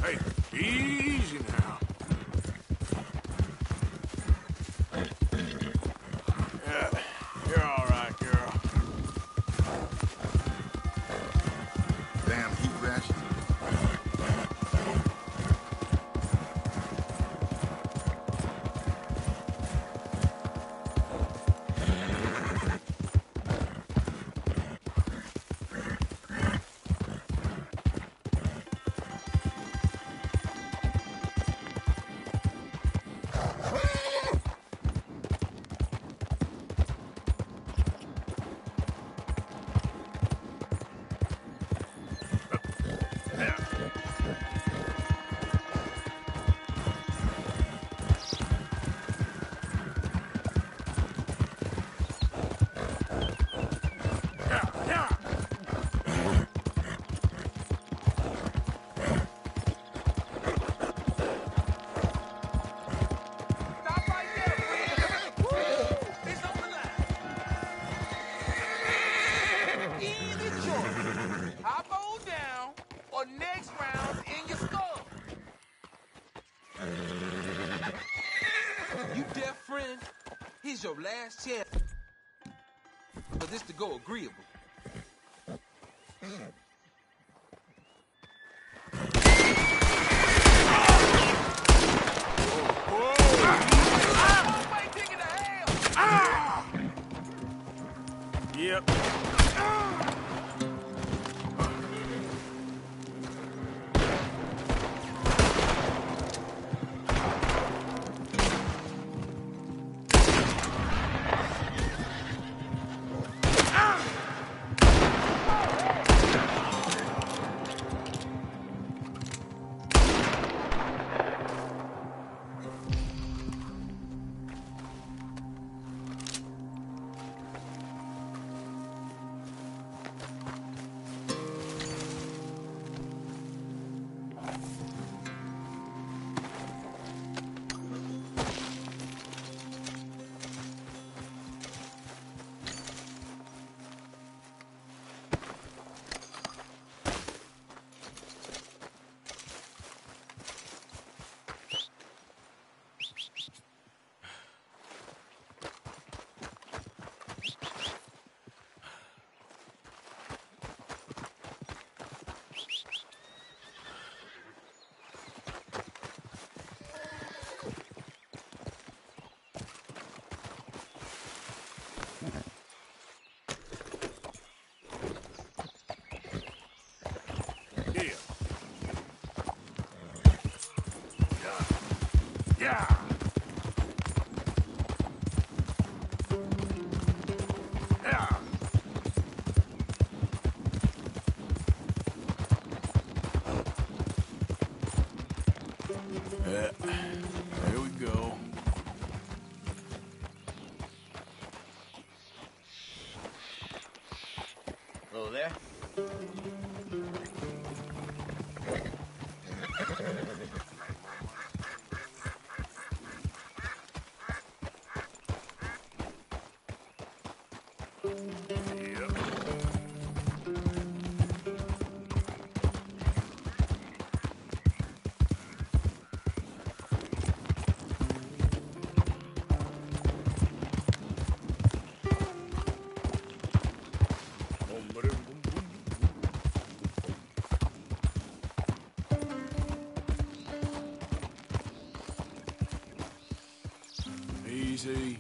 Hey, easy now. Yeah, you're all right, girl. Damn heat ration. Hop on down, or next round's in your skull. You deaf, friend? Here's your last chance for this to go agreeable. Yep. Yeah. Yeah. Yeah. Here we go. Hello there. Easy.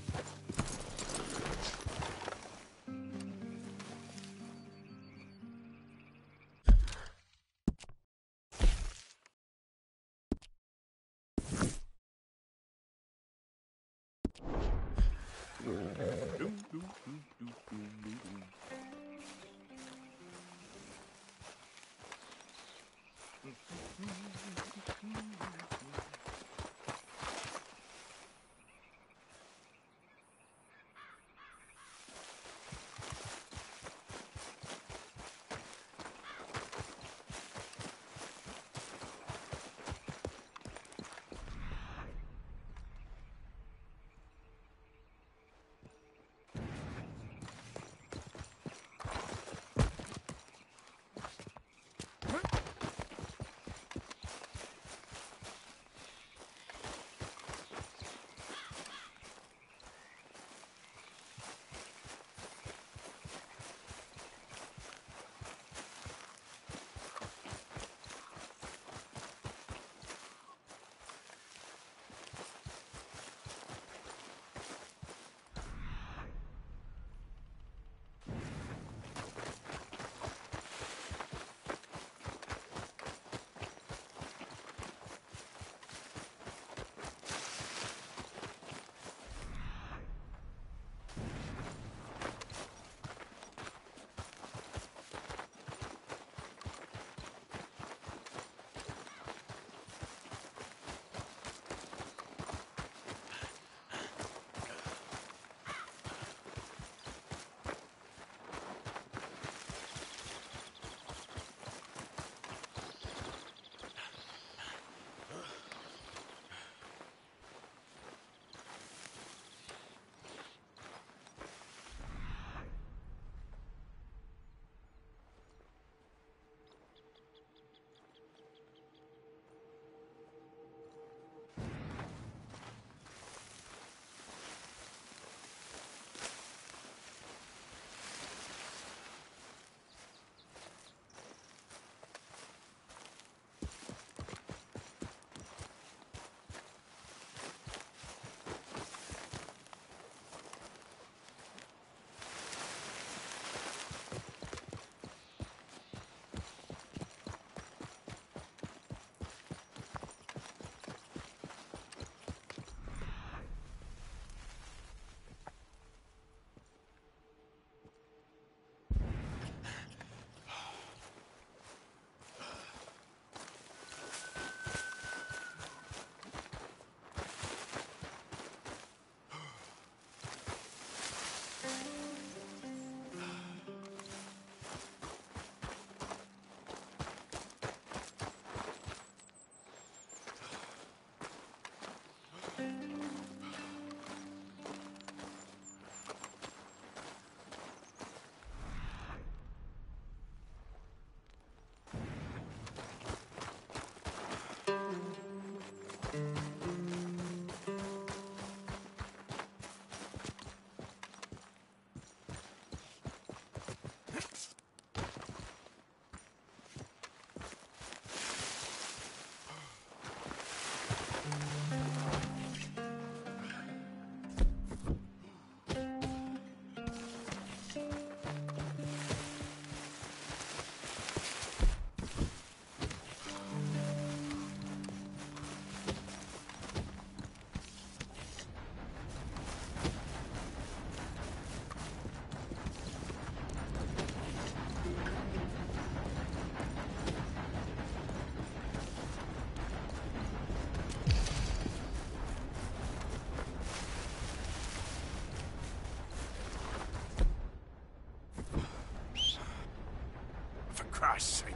Christ's sake.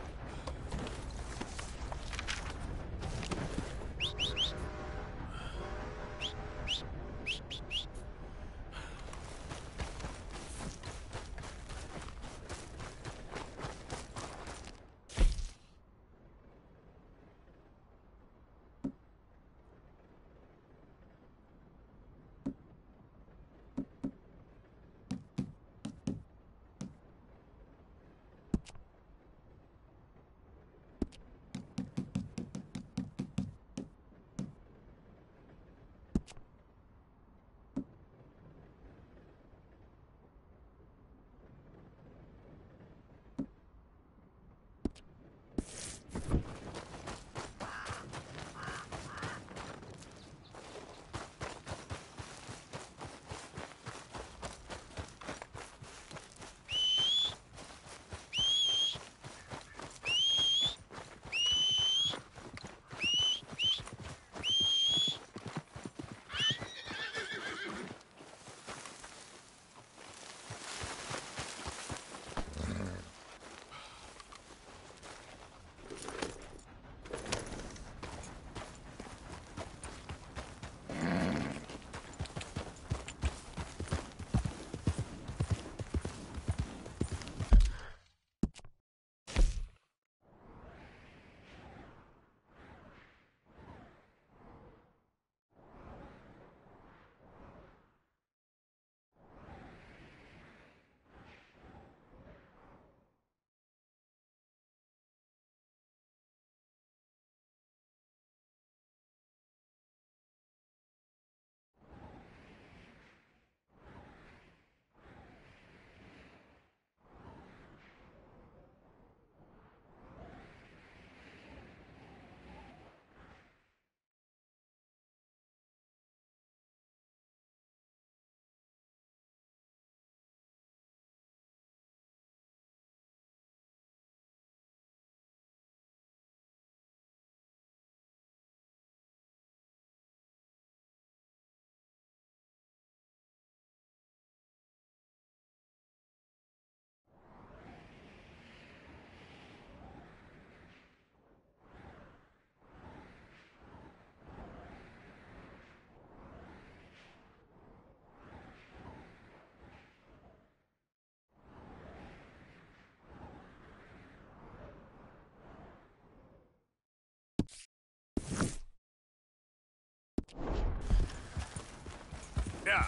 Yeah.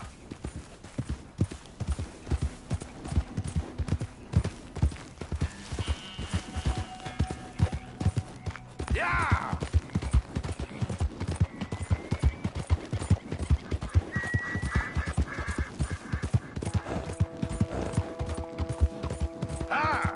Yeah! Ah!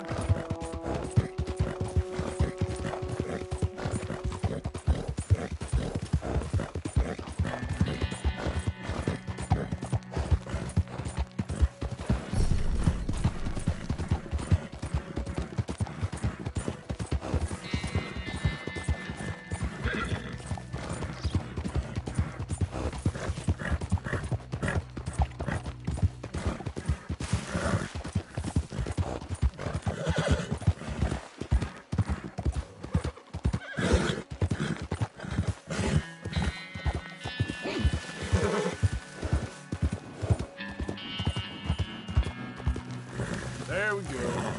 There we go.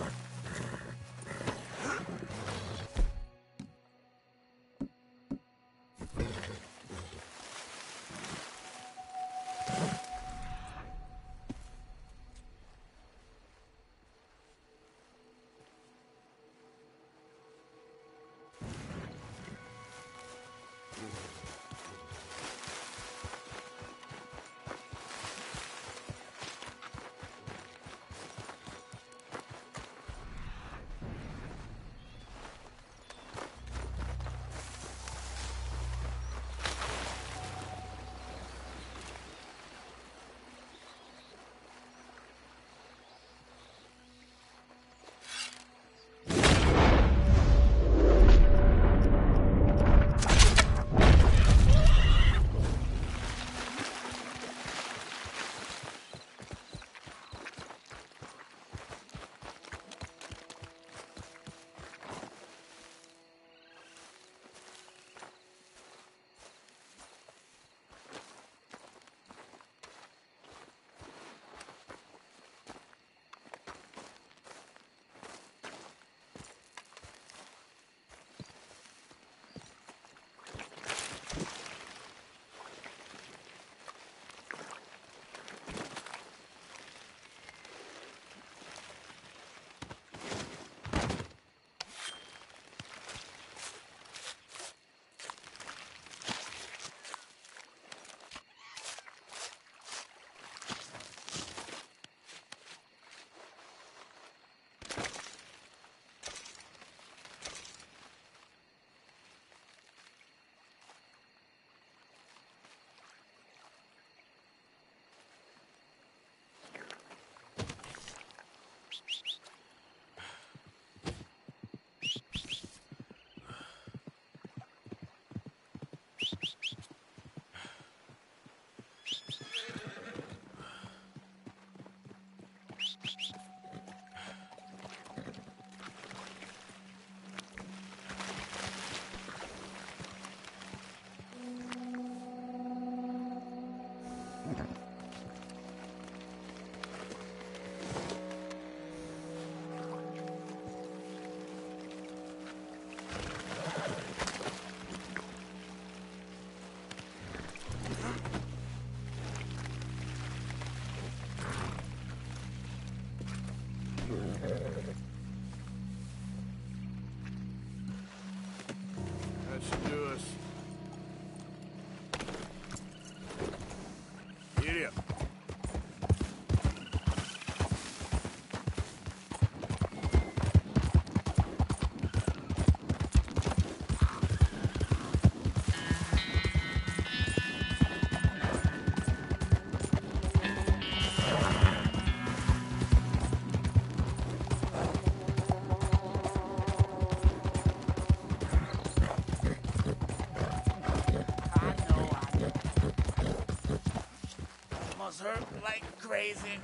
jaws hurt like crazy.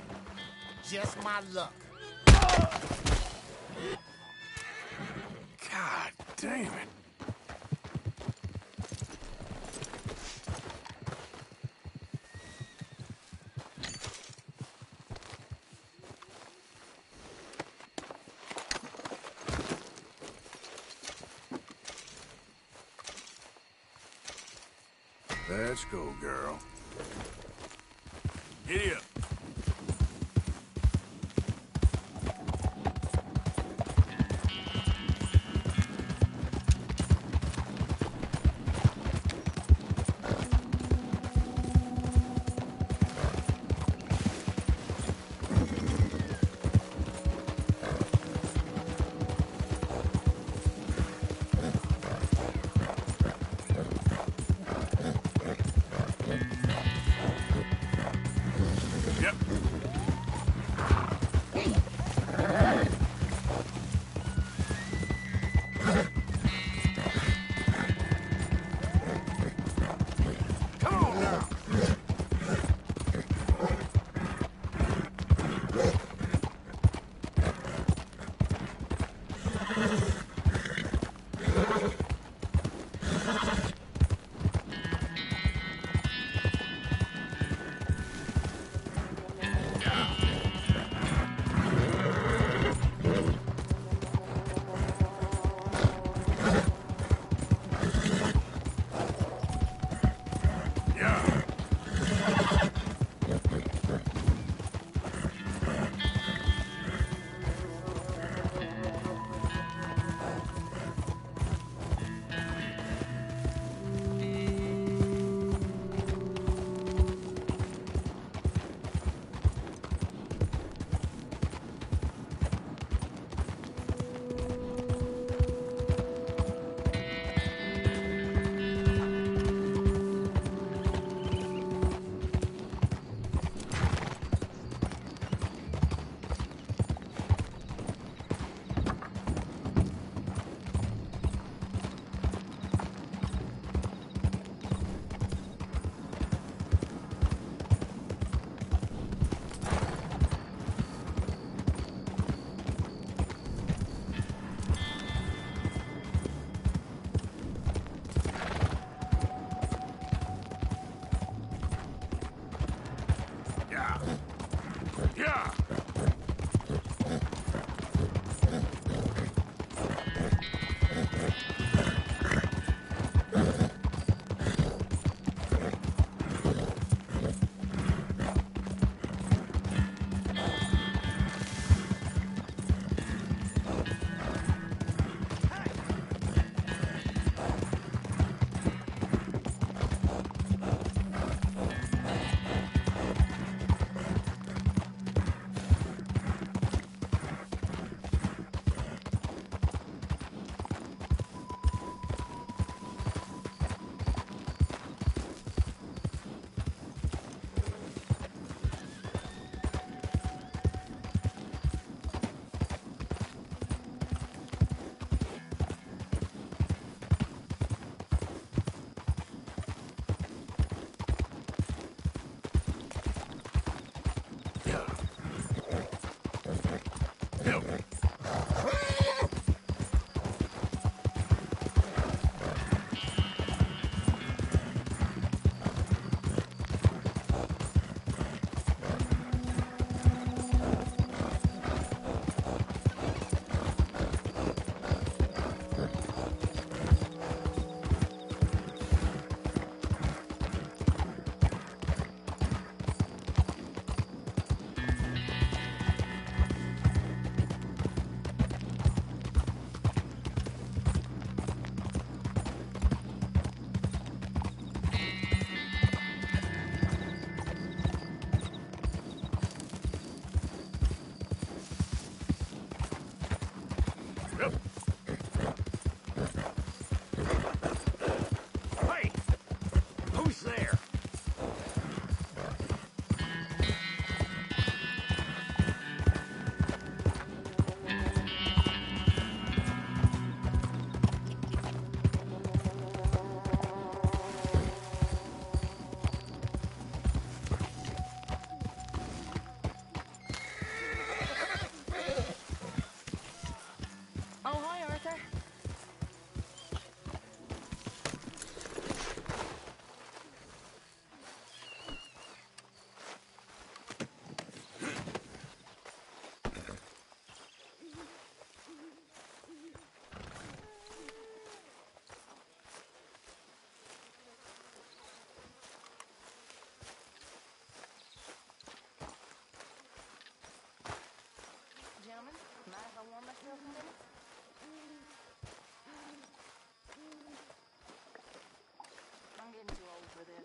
Just my luck. God damn it. Let's go, girl. Giddy up.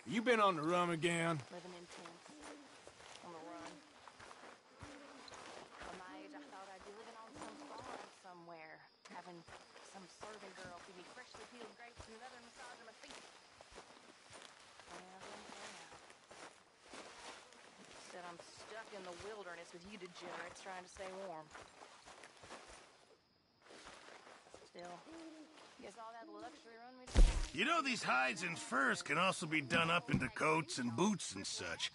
You been on the rum again? Living in tents. On the run. At my age, I thought I'd be living on some farm somewhere. Having some serving girl feed me freshly peeled grapes and another massaging my feet. Well, it didn't turn out. Instead, I'm stuck in the wilderness with you degenerates trying to stay warm. Still, guess all that luxury run me down. You know, these hides and furs can also be done up into coats and boots and such.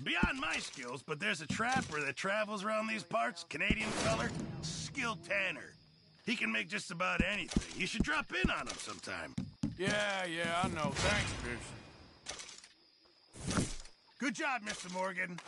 Beyond my skills, but there's a trapper that travels around these parts, Canadian feller, skilled tanner. He can make just about anything. You should drop in on him sometime. Yeah, I know. Thanks, Fish. Good job, Mr. Morgan.